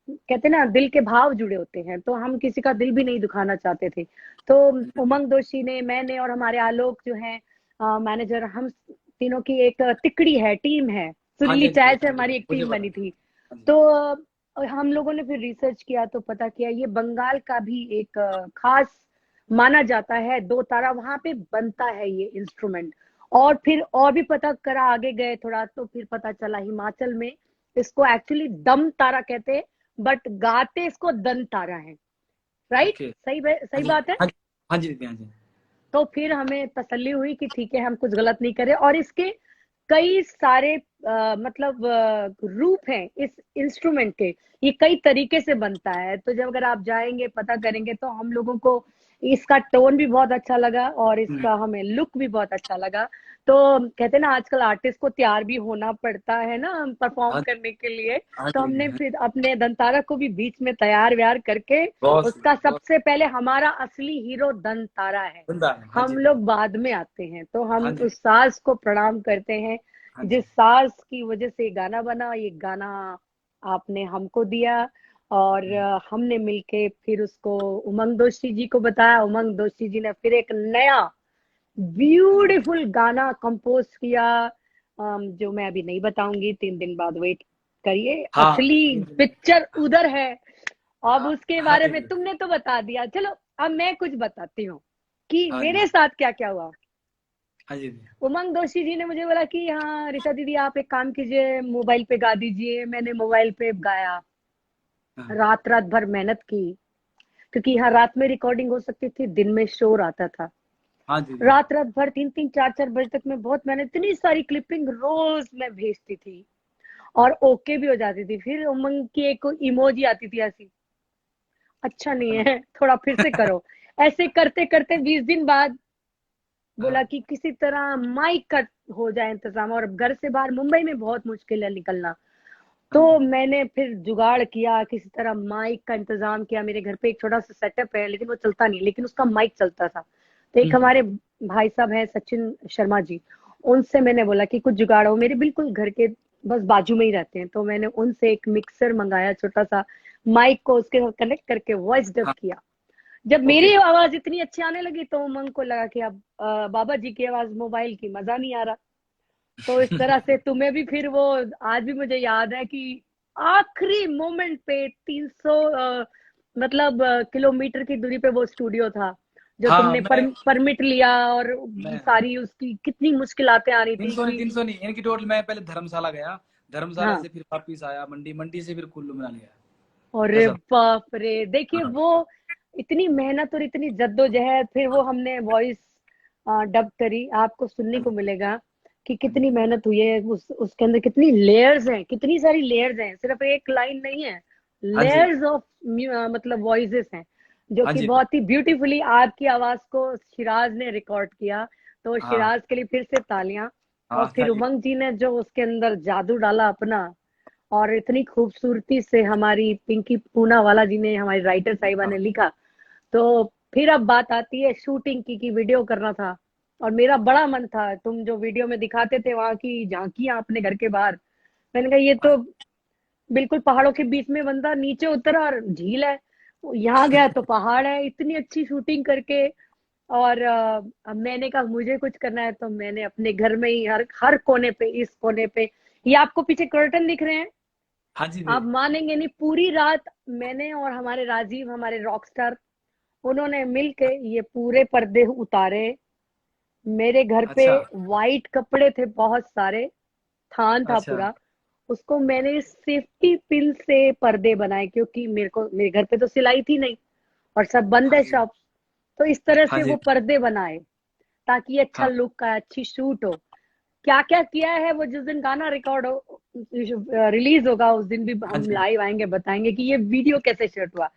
कहते हैं ना दिल के भाव जुड़े होते हैं, तो हम किसी का दिल भी नहीं दुखाना चाहते थे। तो उमंग दोषी ने, मैंने और हमारे आलोक जो है मैनेजर, हम तीनों की एक तिकड़ी है, टीम है, हाँ जी, सुरीली हाँ जी, चाय से हाँ जी, हमारी एक मुझे टीम पता। बनी थी। हाँ जी। तो हम लोगों ने फिर रिसर्च किया तो पता किया ये बंगाल का भी एक खास माना जाता है, 2 तारा वहां पे बनता है ये इंस्ट्रूमेंट। और फिर और भी पता करा, आगे गए थोड़ा तो फिर पता चला हिमाचल में इसको एक्चुअली दम तारा कहते हैं, बट गाते इसको दन तारा है। राइट? ओके। हाँ सही जी, बात है। हाँ जी, हाँ जी दीदी, हाँ जी। तो फिर हमें तसल्ली हुई कि ठीक है, हम कुछ गलत नहीं कर रहे। और इसके कई सारे मतलब रूप हैं इस इंस्ट्रूमेंट के। ये कई तरीके से बनता है, तो जब अगर आप जाएंगे पता करेंगे तो हम लोगों को इसका टोन भी बहुत अच्छा लगा और हम्म, इसका हमें लुक भी बहुत अच्छा लगा। तो कहते हैं ना, आजकल आर्टिस्ट को तैयार भी होना पड़ता है ना परफॉर्म हाँ करने के लिए। हाँ तो जी दीदी, हमने हाँ, फिर अपने दंतारा को भी बीच में तैयार व्यार करके, बहुत उसका सही, बहुत सबसे पहले, हमारा असली हीरो दंतारा है, जिंदा है, हाँ हम जी लोग दीदी, बाद में आते हैं। तो हम हाँ जी, उस सास को प्रणाम करते हैं हाँ जिस जी, सास की वजह से ये गाना बना। ये गाना आपने हमको दिया और हम्म, हमने मिलके फिर उसको उमंग दोषी जी को बताया। उमंग दोषी जी ने फिर एक नया हाँ जी, ब्यूटीफुल गाना कंपोज किया, जो मैं अभी नहीं बताऊंगी, 3 दिन बाद वेट करिए। हाँ असली पिक्चर उधर है। अब उसके हाँ बारे में दीदी, तुमने तो बता दिया, चलो अब मैं कुछ बताती हूँ कि हाँ जी, मेरे साथ क्या क्या हुआ। हाँ जी दीदी, उमंग दोषी जी ने मुझे बोला कि हाँ ऋचा दीदी, आप एक काम कीजिए, मोबाइल पे गा दीजिए। मैंने मोबाइल पे गाया, हाँ रात रात भर मेहनत की, क्योंकि यहाँ रात में रिकॉर्डिंग हो सकती थी, दिन में शोर आता था। हाँ दीदी, रात रात भर 3-3 4-4 बजे तक मैं बहुत मेहनत, इतनी सारी क्लिपिंग रोज मैं भेजती थी और ओके भी हो जाती थी। फिर उमंग की एक इमोजी आती थी ऐसी, अच्छा नहीं हेलो, है, थोड़ा फिर से करो। ऐसे करते करते 20 दिन बाद बोला हाँ कि किसी तरह माइक का हो जाए इंतजाम, और घर से बाहर मुंबई में बहुत मुश्किल है निकलना। हाँ तो जी, मैंने फिर जुगाड़ किया, किसी तरह माइक का इंतजाम किया। मेरे घर पे एक छोटा सा सेटअप है, लेकिन वो चलता नहीं, लेकिन उसका माइक चलता था। तो एक हम्म, हमारे भाई साहब हैं, सचिन शर्मा जी, उनसे मैंने बोला कि कुछ जुगाड़ हो, मेरे बिल्कुल घर के बस बाजू में ही रहते हैं। तो मैंने उनसे एक मिक्सर मंगाया छोटा सा, माइक को उसके साथ कनेक्ट करके वॉइस डब हाँ, किया। जब ओके, मेरी आवाज इतनी अच्छी आने लगी तो उमंग को लगा कि अब बाबा जी की आवाज मोबाइल की मजा नहीं आ रहा। तो इस तरह से तुम्हें भी फिर वो, आज भी मुझे याद है कि आखिरी मोमेंट पे 300 मतलब किलोमीटर की दूरी पे वो स्टूडियो था, जो हाँ तुमने परमिट लिया, और मैं सारी उसकी कितनी मुश्किलातें आ रही थी कि। 300 नहीं, इनकी टोटल मैं पहले धर्मशाला गया, धर्मशाला हाँ, से फिर वापिस आया मंडी, मंडी से फिर कुल्लू मनाली गया, अरे ऐसा। बाप रे, देखिए हाँ वो इतनी मेहनत और इतनी जद्दोजहद, फिर वो हमने वॉइस डब करी, आपको सुनने हाँ को जी, मिलेगा कि हाँ जी, कितनी मेहनत हुई है। उसके अंदर कितनी लेयर्स हैं, कितनी सारी लेयर्स हैं, सिर्फ एक लाइन नहीं है, हाँ जी, लेयर्स ऑफ मतलब वॉइसेस हैं, जो हाँ कि जी, बहुत ही ब्यूटीफुली आपकी आवाज को शिराज ने रिकॉर्ड किया। तो हाँ शिराज के लिए फिर से तालियां। और हाँ फिर थैंक यू। उमंग जी ने जो उसके अंदर जादू डाला अपना, और इतनी खूबसूरती से हमारी पिंकी पूनावाला जी ने, हमारी राइटर साहिबा हाँ ने लिखा। तो फिर अब बात आती है शूटिंग की, वीडियो करना था। और मेरा बड़ा मन था, तुम जो वीडियो में दिखाते थे वहां की झांकियां अपने घर के बाहर, मैंने कहा ये हाँ तो बिल्कुल पहाड़ों के बीच में बंदा नीचे उतरा और झील है, यहाँ गया तो पहाड़ है, इतनी अच्छी शूटिंग करके। और अब मैंने कहा मुझे कुछ करना है, तो मैंने अपने घर में ही हर हर कोने पे, इस कोने पे, ये आपको पीछे कर्टन दिख रहे हैं, हाँ जी आप दीदी, मानेंगे नहीं, पूरी रात मैंने और हमारे राजीव, हमारे रॉक स्टार, उन्होंने मिलके ये पूरे पर्दे उतारे। मेरे घर पे अच्छा, वाइट कपड़े थे बहुत सारे, थान था अच्छा, पूरा, उसको मैंने सेफ्टी पिन से पर्दे बनाए, क्योंकि मेरे घर पे तो सिलाई थी नहीं और सब बंद हाँ है जी, शॉप। तो इस तरह हाँ से जी, वो पर्दे बनाए ताकि ये अच्छा हाँ लुक का, अच्छी शूट हो। क्या क्या किया है, वो जिस दिन गाना रिकॉर्ड हो, रिलीज होगा, उस दिन भी हाँ हम जी, लाइव आएंगे, बताएंगे कि ये वीडियो कैसे शूट हुआ।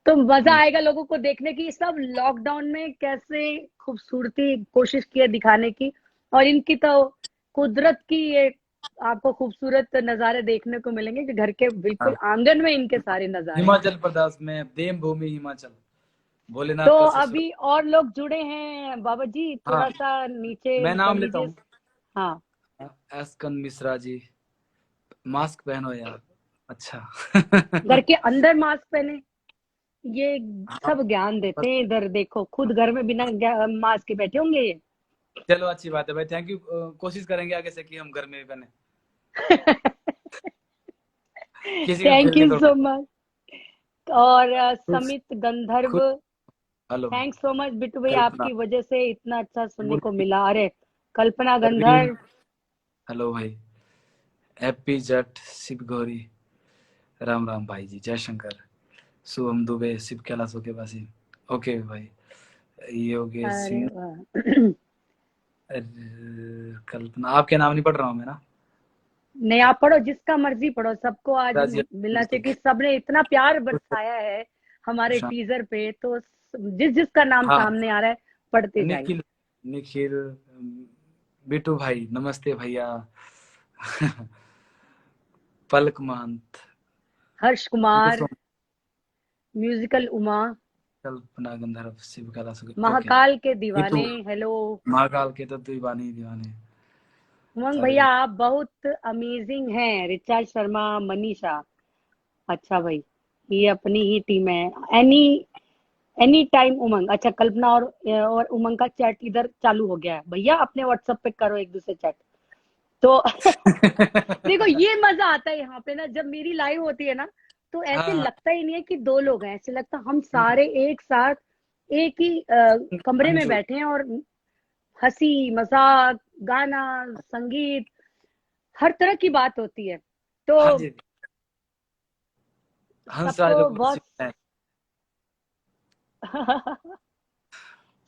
तो मजा हम्म, आएगा लोगों को देखने की, सब लॉकडाउन में कैसे खूबसूरती कोशिश की है दिखाने की। और इनकी तो कुदरत की ये आपको खूबसूरत नजारे देखने को मिलेंगे कि घर के बिल्कुल हाँ आंगन में इनके सारे नजारे हैं। हिमाचल प्रदेश में देवभूमि हिमाचल, तो भोलेनाथ का ससुर। अभी और लोग जुड़े हैं, बाबा जी हाँ थोड़ा सा नीचे मैं कर नाम लेता लीजिए। हूँ, हाँ, एसकन मिश्रा जी, मास्क पहनो यार, अच्छा। घर के अंदर मास्क पहने, ये हाँ सब ज्ञान देते बस, हैं। इधर देखो, खुद घर में बिना मास्क के बैठे होंगे ये। चलो अच्छी बात है भाई, थैंक यू। कोशिश करेंगे आगे से कि हम घर में भी बने, किसी भी थैंक फील्ड यू के सो थोड़ा मच। और खुश, समित गंधर्व, खुश। Hello, thanks so much Bittu भाई, कल्पना, आपकी वजह से इतना अच्छा सुनने को गुरप्रीत, मिला। अरे कल्पना परवीन, गंधर्व, हेलो भाई, हैप्पी जट, शिव गौरी, राम राम भाई जी, जय शंकर, शुभम दुबे, शिव कैलाशों के पासी। ओके भाई, योगेश अरे सिंह, वाह। कल्पना। आपके नाम नहीं पढ़ रहा हूँ मैं ना। नहीं, आप पढ़ो, जिसका मर्जी पढ़ो, सबको आज राजिया मिलना चाहिए कि सबने इतना प्यार बरसाया है हमारे प्रशांत, टीजर पे, तो जिस जिसका नाम हाँ, सामने आ रहा है पढ़ते जाइए। निखिल, निखिल, बिटू भाई, नमस्ते भैया। Palak Mahant, Harsh thank you Kumar, so much. Musical Uma, Kalpana Gandharv, Shiv Kailash, okay. Mahakal के नीतू, दीवाने, हेलो। महाकाल के तो दीवाने ही दीवाने। उमंग अरे भैया आप बहुत अमेजिंग हैं। रिचा शर्मा, मनीषा, अच्छा भाई, ये अपनी ही टीम है। एनी एनी टाइम उमंग। अच्छा, कल्पना और उमंग का चैट इधर चालू हो गया है भैया, अपने व्हाट्सएप पे करो एक दूसरे चैट। तो देखो ये मजा आता है यहाँ पे ना, जब मेरी लाइव होती है ना, तो ऐसे हाँ, लगता ही नहीं है कि दो लोग हैं, ऐसे लगता हम सारे एक साथ एक ही कमरे में अंशु, बैठे हैं, और हंसी मजाक, गाना, संगीत, हर तरह की बात होती है। तो हाँ जी, हंसराज सबको रघुवंशी बहुत है।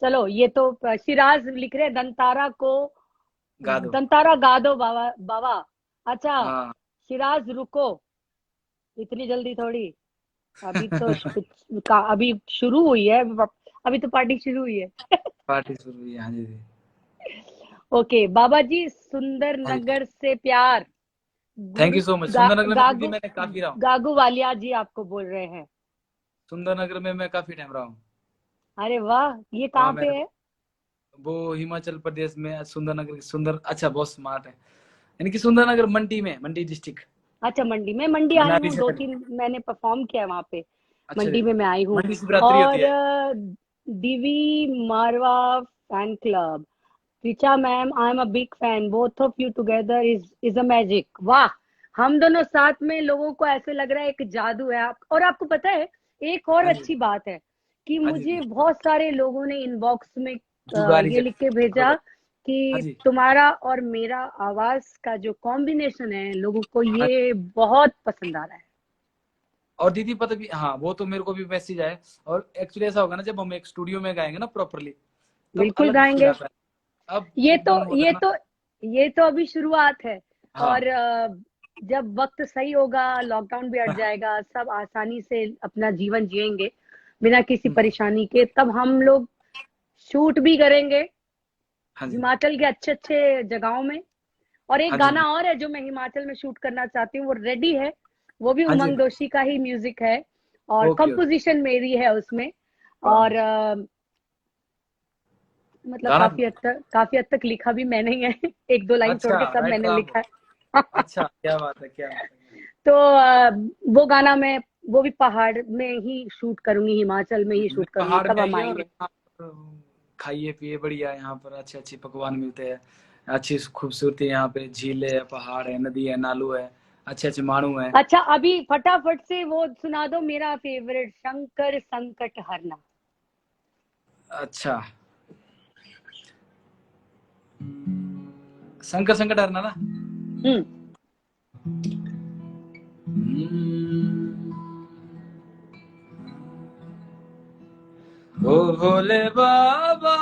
चलो, ये तो शिराज लिख रहे हैं, दंतारा को, गा दो। दंतारा गा दो बाबा बाबा। अच्छा, हाँ, शिराज रुको, इतनी जल्दी थोड़ी। अभी तो अभी शुरू हुई है, अभी तो पार्टी शुरू हुई है। पार्टी शुरू हुई है, हाँ जी। ओके बाबा जी, सुंदर हाँ जी, नगर से प्यार। Thank Guru you so much. Sundernagar में दीदी गागू मैंने काफी रहा हूँ। गागू वालिया जी आपको बोल रहे हैं। सुंदरनगर में मैं काफी टाइम रहा हूँ। अरे वाह, ये वहाँ कहाँ मैं, पे है? वो हिमाचल प्रदेश में सुंदरनगर, सुंदर, अच्छा बहुत स्मार्ट है। यानी कि सुंदरनगर मंडी में, मंडी डिस्ट्रिक्ट, अच्छा, मंडी में, मंडी आई मनाली हूँ, से दो करीब। तीन मैंने परफॉर्म किया है वहां पे। अच्छा जी, मंडी में मैं आई हूँ। मंडी शिवरात्रि होती और है। Divi Marwa fan club, Richa ma'am, I am a big fan, both of you together is a magic. वाह, हम दोनों साथ में, लोगों को ऐसे लग रहा है एक जादू है। और आपको पता है, एक और हाँ जी, अच्छी बात है कि हाँ जी मुझे जी, बहुत सारे लोगों ने इनबॉक्स में जुगारी ये लिख के भेजा बरोबर। हाँ कि जी, तुम्हारा और मेरा आवाज का जो कॉम्बिनेशन है, लोगों को हाँ। ये बहुत पसंद आ रहा है। और दीदी पता भी, हाँ वो तो मेरे को भी मैसेज आए। और एक्चुअली ऐसा होगा ना, जब हम एक स्टूडियो में गाएंगे ना प्रॉपरली, तब बिल्कुल अलग फील गाएंगे। आता है। अब ये तो एकदम होता ये है ना। तो ये तो अभी शुरुआत है। और हाँ, जब वक्त सही होगा, लॉकडाउन भी हट जाएगा, सब आसानी से अपना जीवन जिएंगे बिना किसी परेशानी के, तब हम लोग शूट भी करेंगे हाँ जी, हिमाचल के अच्छे अच्छे जगहों में। और एक हाँ जी, गाना और है जो मैं हिमाचल में शूट करना चाहती हूँ, वो रेडी है। वो भी हाँ जी। उमंग दोशी का ही म्यूजिक है, और ओके ओके, कंपोजिशन मेरी है उसमें। वाह, और मतलब गाना काफी हद तक लिखा भी मैंने ही है। एक दो लाइन छोड़ अच्छा, के सब मैंने राइटर आप लिखा हो। है। अच्छा, क्या बात है, क्या बात है। तो वो गाना मैं, वो भी पहाड़ में ही शूट करूंगी, हिमाचल में ही शूट करूंगी, पहाड़ तब में हम आइए और आएंगे। यहाँ पर खाइए पिए, बढ़िया। यहाँ पर अच्छे अच्छे पकवान मिलते हैं। अच्छी खूबसूरती, यहाँ पे झीलें है, पहाड़ है, नदी है, नालू है, अच्छे अच्छे माणू है। अच्छा, अभी फटाफट से वो सुना दो, मेरा फेवरेट, शंकर संकट हरना। अच्छा, शंकर संकट हरना ना। हम्म। ओ भोले बाबा,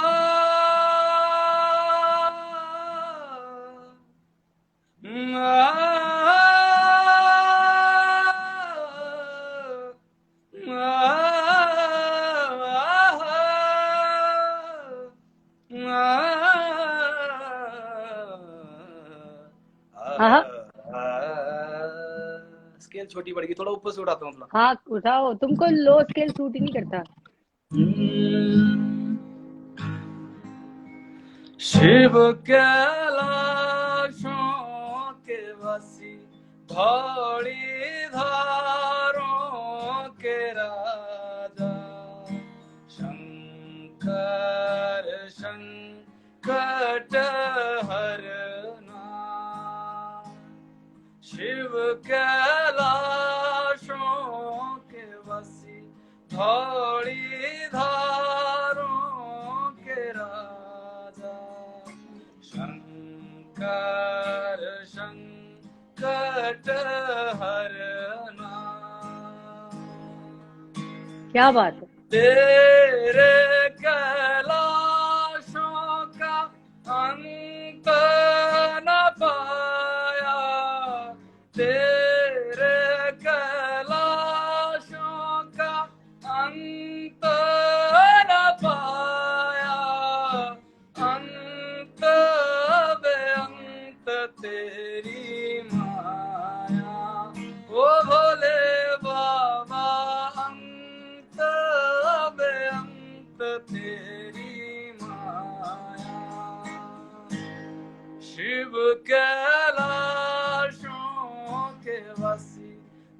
हाँ स्केल छोटी पड़ेगी, थोड़ा ऊपर से उठाता हूँ थोड़ा। हाँ, उठाओ, तुमको लो स्केल सूट ही नहीं करता। शिव कैलाशों के वासी, धौड़ी धारों के राजा, शंकर संकट हरना। शिव कैलाशों के वासी, धौड़ी धारों के राजा, शंकर संकट हरना। क्या बात है। तेरे कैलाशों का अंत न पाया, तेरे कैलाशों का अंत न पाया, अंत बेअंत तेरी माया, ओ भोले बाबा अंत बेअंत तेरी माया। शिव कैलाशों के वासी,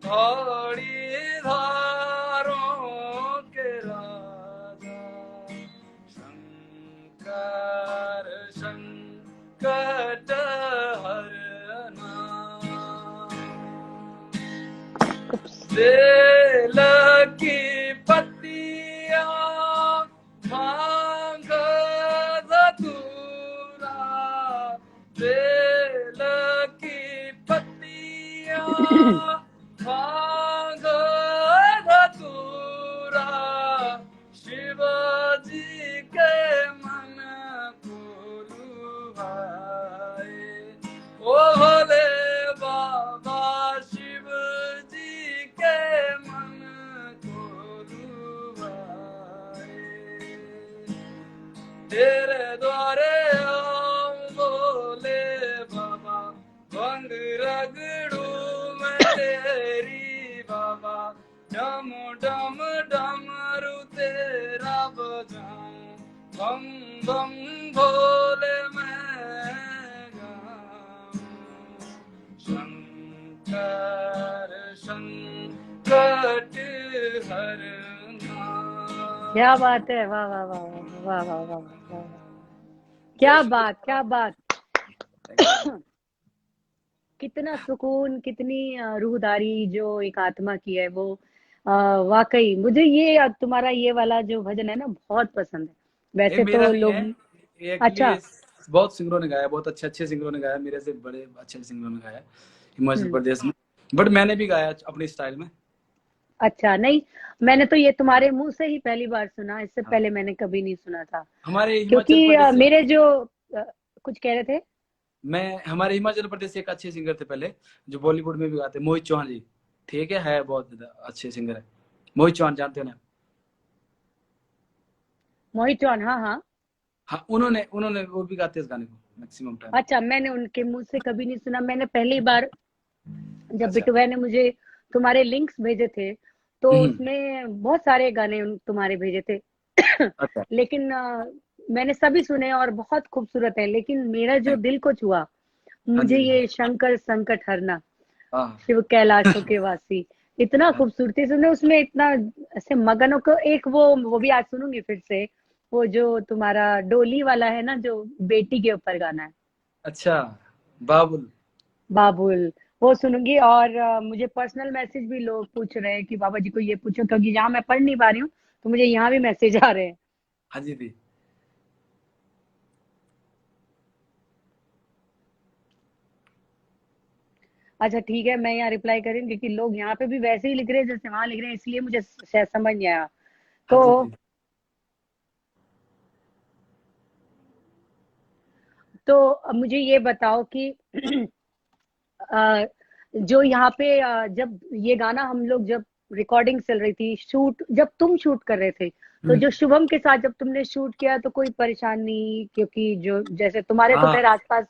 थोड़ी धारों के राजा, शंकर संकट हरना, बेल की पत्तियां भांग धतूरा, बेल की पत्तियां भांग धतूरा, शिवाजी के मन को लुभाए, ओ भोले बाबा शिव जी के मन को लुभाए। तेरे द्वारे आऊं भोले बाबा, भंग रगड़ू मैं तेरी बाबा, डम डम डमरू तेरा बजाऊं, बम बम भोले मैं गाऊं, शंकर संकट हरना। क्या बात है, वाह वाह वाह वाह वाह वाह वाह, क्या बात, क्या बात। कितना सुकून, कितनी रूहदारी जो एक आत्मा की है वो। वाकई मुझे ये तुम्हारा ये वाला जो भजन है ना बहुत पसंद है। ये वैसे मेरा तो नहीं है, लोग, ये एक्चुअली अच्छा, बहुत सिंगरों ने गाया, बहुत अच्छे अच्छे सिंगरों ने गाया, मेरे से बड़े अच्छे सिंगरों ने गाया हिमाचल हम्म, प्रदेश में, बट मैंने भी गाया अपनी स्टाइल में। अच्छा, नहीं, मैंने तो ये तुम्हारे मुंह से ही पहली बार सुना, इससे हाँ, पहले मैंने कभी नहीं सुना था। हमारे हिमाचल क्योंकि प्रदेश से मेरे जो कुछ कह रहे थे। हमारे हिमाचल प्रदेश से एक अच्छे सिंगर थे पहले, जो बॉलीवुड में भी गाते, मोहित चौहान जी। ठीक है बहुत अच्छे सिंगर है। मोहित चौहान जानते हो ना? मोहित चौहान, हाँ हाँ। हाँ, उन्होंने उन्होंने वो भी गाते इस गाने को मैक्सिमम टाइम। अच्छा, मैंने उनके मुंह से कभी नहीं सुना। मैंने पहली बार जब अच्छा। बिट्टू भाई ने मुझे तुम्हारे लिंक्स भेजे थे तो हम्म। उसमें बहुत सारे गाने तुम्हारे भेजे थे। अच्छा। लेकिन मैंने सभी सुने और बहुत खूबसूरत है, लेकिन मेरा जो थैंक। दिल को छुआ, हाँ जी मुझे हाँ ये शंकर संकट हरना, हाँ। शिव कैलाशों के वासी, इतना हाँ। खूबसूरती सुने उसमें, इतना ऐसे मगनों को। एक वो भी आज सुनूंगी फिर से, वो जो तुम्हारा डोली वाला है ना, जो बेटी के ऊपर गाना है, अच्छा, बाबुल। बाबुल, वो सुनूंगी। और मुझे पर्सनल मैसेज भी लोग पूछ रहे हैं कि बाबा जी को ये पूछो, क्योंकि यहाँ मैं पढ़ नहीं पा रही हूँ, तो मुझे यहाँ भी मैसेज आ रहे हैं। हाँ जी दी। अच्छा ठीक है, मैं यहाँ रिप्लाई करूंगी क्योंकि लोग यहाँ पे भी वैसे ही लिख रहे हैं जैसे वहां लिख रहे हैं, इसलिए मुझे शायद समझ नहीं आया। हाँ जी तो दी। अब मुझे ये बताओ कि अ, जो यहाँ पे जब ये गाना हम लोग जब रिकॉर्डिंग चल रही थी, शूट जब तुम शूट कर रहे थे, तो हम्म। जो शुभम के साथ जब तुमने शूट किया तो कोई परेशानी, क्योंकि जो जैसे तुम्हारे तो हाँ। खैर आसपास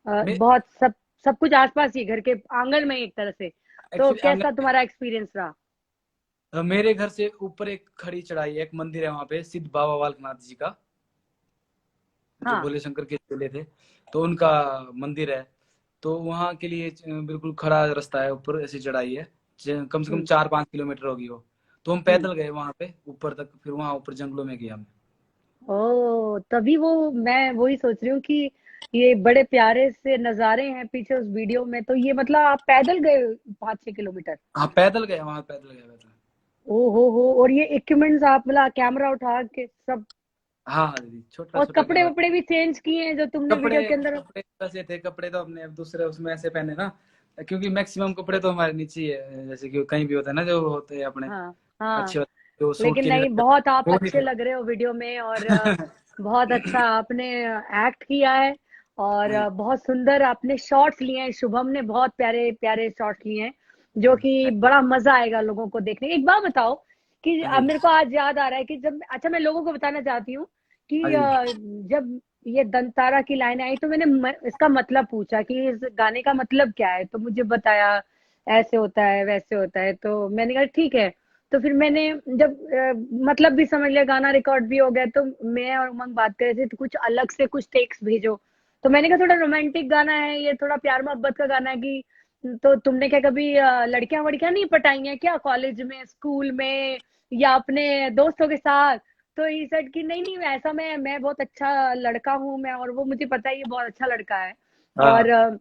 मैं बहुत सब सब कुछ आसपास ही घर के आंगन में एक तरह से, तो एक्चुअली कैसा तुम्हारा एक्सपीरियंस रहा? मेरे घर से ऊपर एक खड़ी चढ़ाई है, एक मंदिर है वहां पे, सिद्ध बाबा बालकनाथ जी का, जो हाँ। भोले शंकर के चेले थे, तो उनका मंदिर है। तो वहां के लिए बिल्कुल खड़ा रास्ता है, ऊपर ऐसी चढ़ाई है, कम से कम हम्म। 4-5 किलोमीटर होगी वो। तो हम हम्म। पैदल गए वहां पे ऊपर तक, फिर वहां ऊपर जंगलों में गया मैं। ओ, तभी वो मैं वही सोच रही हूँ कि ये बड़े प्यारे से नजारे हैं पीछे उस वीडियो में, तो ये मतलब आप पैदल गए 5-6 किलोमीटर? हाँ पैदल गए, वहां पैदल गए पैदल। ओ हो, और ये इक्विपमेंट्स आप मतलब कैमरा उठा के सब, हाँ हाँ दीदी, छोटा और छोटा कपड़े कैमरा। वपड़े भी चेंज किए हैं जो तुमने कपड़े वीडियो के अंदर? कपड़े ऐसे थे, कपड़े तो अपने अब दूसरे उसमें ऐसे पहने ना, क्योंकि मैक्सिमम कपड़े तो हमारे नीचे ही है, जैसे कि कहीं भी होता है ना जो होते हैं अपने हाँ अच्छे हाँ। होते तो शूट लेकिन के नहीं, लिए बहुत आप वो नहीं अच्छे लग रहे हो वीडियो में, और थे। बहुत अच्छा आपने एक्ट किया है, और हाँ, बहुत सुंदर आपने शॉट्स लिए हैं। शुभम ने बहुत प्यारे प्यारे शॉट्स लिए हैं, जो हाँ, कि बड़ा मजा आएगा लोगों को देखने। एक बात बताओ कि हाँ अब जी, मेरे को आज याद आ रहा है कि जब, अच्छा मैं लोगों को बताना चाहती हूँ हाँ कि जी, जब ये दंतारा की लाइनें आई तो मैंने इसका मतलब पूछा कि इस गाने का मतलब क्या है, तो मुझे बताया ऐसे होता है वैसे होता है, तो मैंने कहा ठीक है। तो फिर मैंने जब मतलब भी समझ लिया, गाना रिकॉर्ड भी हो गया, तो मैं और उमंग बात कर रहे थे, तो कुछ अलग से कुछ टेक्स्ट भेजो। तो मैंने कहा थोड़ा रोमांटिक गाना है ये, थोड़ा प्यार मोहब्बत का गाना है कि, तो तुमने क्या कभी लड़कियां वड़कियां नहीं पटाई हैं क्या कॉलेज में, स्कूल में, या अपने दोस्तों के साथ? तो ही सेड कि नहीं नहीं, ऐसा मैं बहुत अच्छा लड़का हूँ मैं, और वो मुझे पता है ये बहुत अच्छा लड़का है। और हाँ,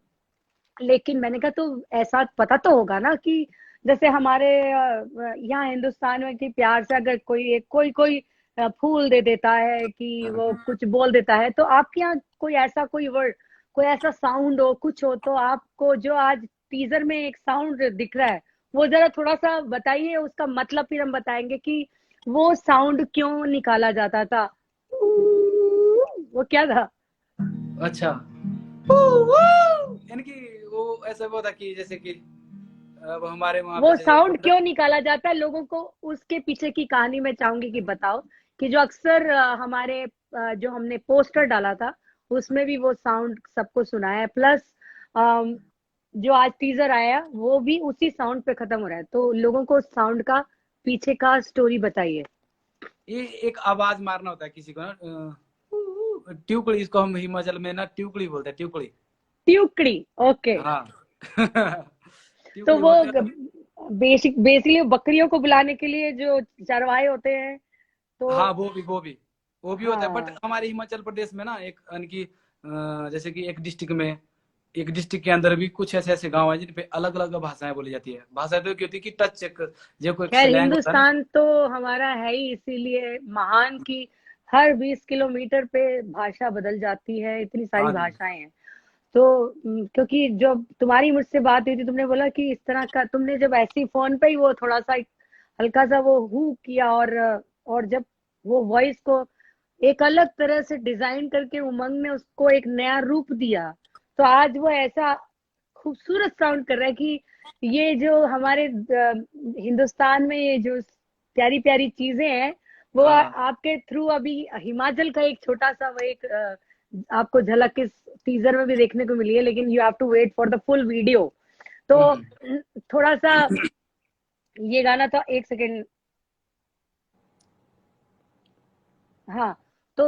लेकिन मैंने कहा तो ऐसा पता तो होगा ना कि जैसे हमारे यहाँ हिंदुस्तान में कि प्यार से अगर कोई फूल दे देता है कि वो हाँ, कुछ बोल देता है, तो आपके यहाँ कोई ऐसा कोई वर्ड, कोई ऐसा साउंड हो, कुछ हो, तो आपको जो आज टीजर में एक साउंड दिख रहा है, वो जरा थोड़ा सा बताइए उसका मतलब, फिर हम बताएंगे कि वो साउंड क्यों निकाला जाता था, वो क्या था? अच्छा। यानी कि वो ऐसा वो था कि जैसे कि अब हमारे वहाँ पे वो जैसे साउंड क्यों निकाला जाता है, लोगों को उसके पीछे की कहानी मैं चाहूंगी कि बताओ। कि जो अक्सर हमारे जो हमने पोस्टर डाला था उसमें भी वो साउंड सबको सुनाया है, प्लस जो आज टीजर आया वो भी उसी साउंड पे खत्म हो रहा है, तो लोगों को उस साउंड का पीछे का स्टोरी बताइए। ये एक आवाज मारना होता है किसी को ना, ट्यूकड़ी, इसको हम हिमाचल में ना ट्यूकड़ी बोलते हैं, ट्यूकड़ी। ट्यूकड़ी, ओके। हाँ। तो ट्यूकड़ी वो बोलते हैं। बेसिकली बकरियों को बुलाने के लिए जो चरवाहे होते हैं, तो हाँ, वो भी होता है, बट हाँ। हमारे हिमाचल प्रदेश में ना एक यानी कि जैसे कि एक डिस्ट्रिक्ट के अंदर भी कुछ ऐसे ऐसे गांव है जिन पे अलग अलग भाषाएं बोली जाती है। भाषा तो क्या होती है कि टच एक जो कोई खैर स्लैंग होता है ना। हिंदुस्तान तो हमारा है ही इसीलिए महान की हर 20 किलोमीटर पे भाषा बदल जाती है, इतनी सारी हाँ जी, भाषाएं हैं। तो क्योंकि जब तुम्हारी मुझसे बात हुई थी, तुमने बोला कि इस तरह का, तुमने जब ऐसी फोन पे ही वो थोड़ा सा हल्का सा वो हु किया, और जब वो वॉइस को एक अलग तरह से डिजाइन करके उमंग ने उसको एक नया रूप दिया, तो आज वो ऐसा खूबसूरत साउंड कर रहा है कि ये जो हमारे हिंदुस्तान में ये जो प्यारी प्यारी चीजें हैं, वो हाँ, आपके थ्रू अभी हिमाचल का एक छोटा सा वो एक आपको झलक इस टीजर में भी देखने को मिली है, लेकिन you have to wait for the full video. तो हम्म, थोड़ा सा ये गाना था, एक सेकेंड। हाँ, तो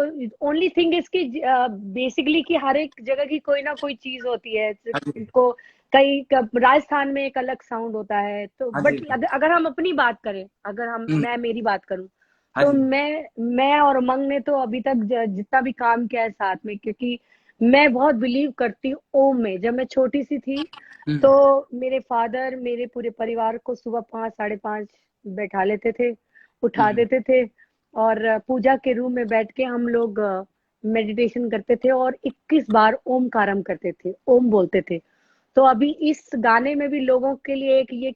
ओनली थिंग इसकी बेसिकली कि हर एक जगह की कोई ना कोई चीज होती है हाँ जी, को, कई राजस्थान में एक अलग साउंड होता है, तो हाँ बट जी, अगर हम अपनी बात करें, अगर हम्म, मैं मेरी बात करूं, हाँ तो जी, मैं और उमंग ने तो अभी तक जितना भी काम किया है साथ में, क्योंकि मैं बहुत बिलीव करती हूँ ओम में। जब मैं छोटी सी थी हम्म, तो मेरे फादर मेरे पूरे परिवार को सुबह 5 साढ़े 5 बैठा लेते थे, उठा हम्म, देते थे, और पूजा के रूम में बैठ के हम लोग मेडिटेशन करते थे, और 21 बार ओमकारम करते थे, ओम बोलते थे। तो अभी इस गाने में भी लोगों के लिए एक ये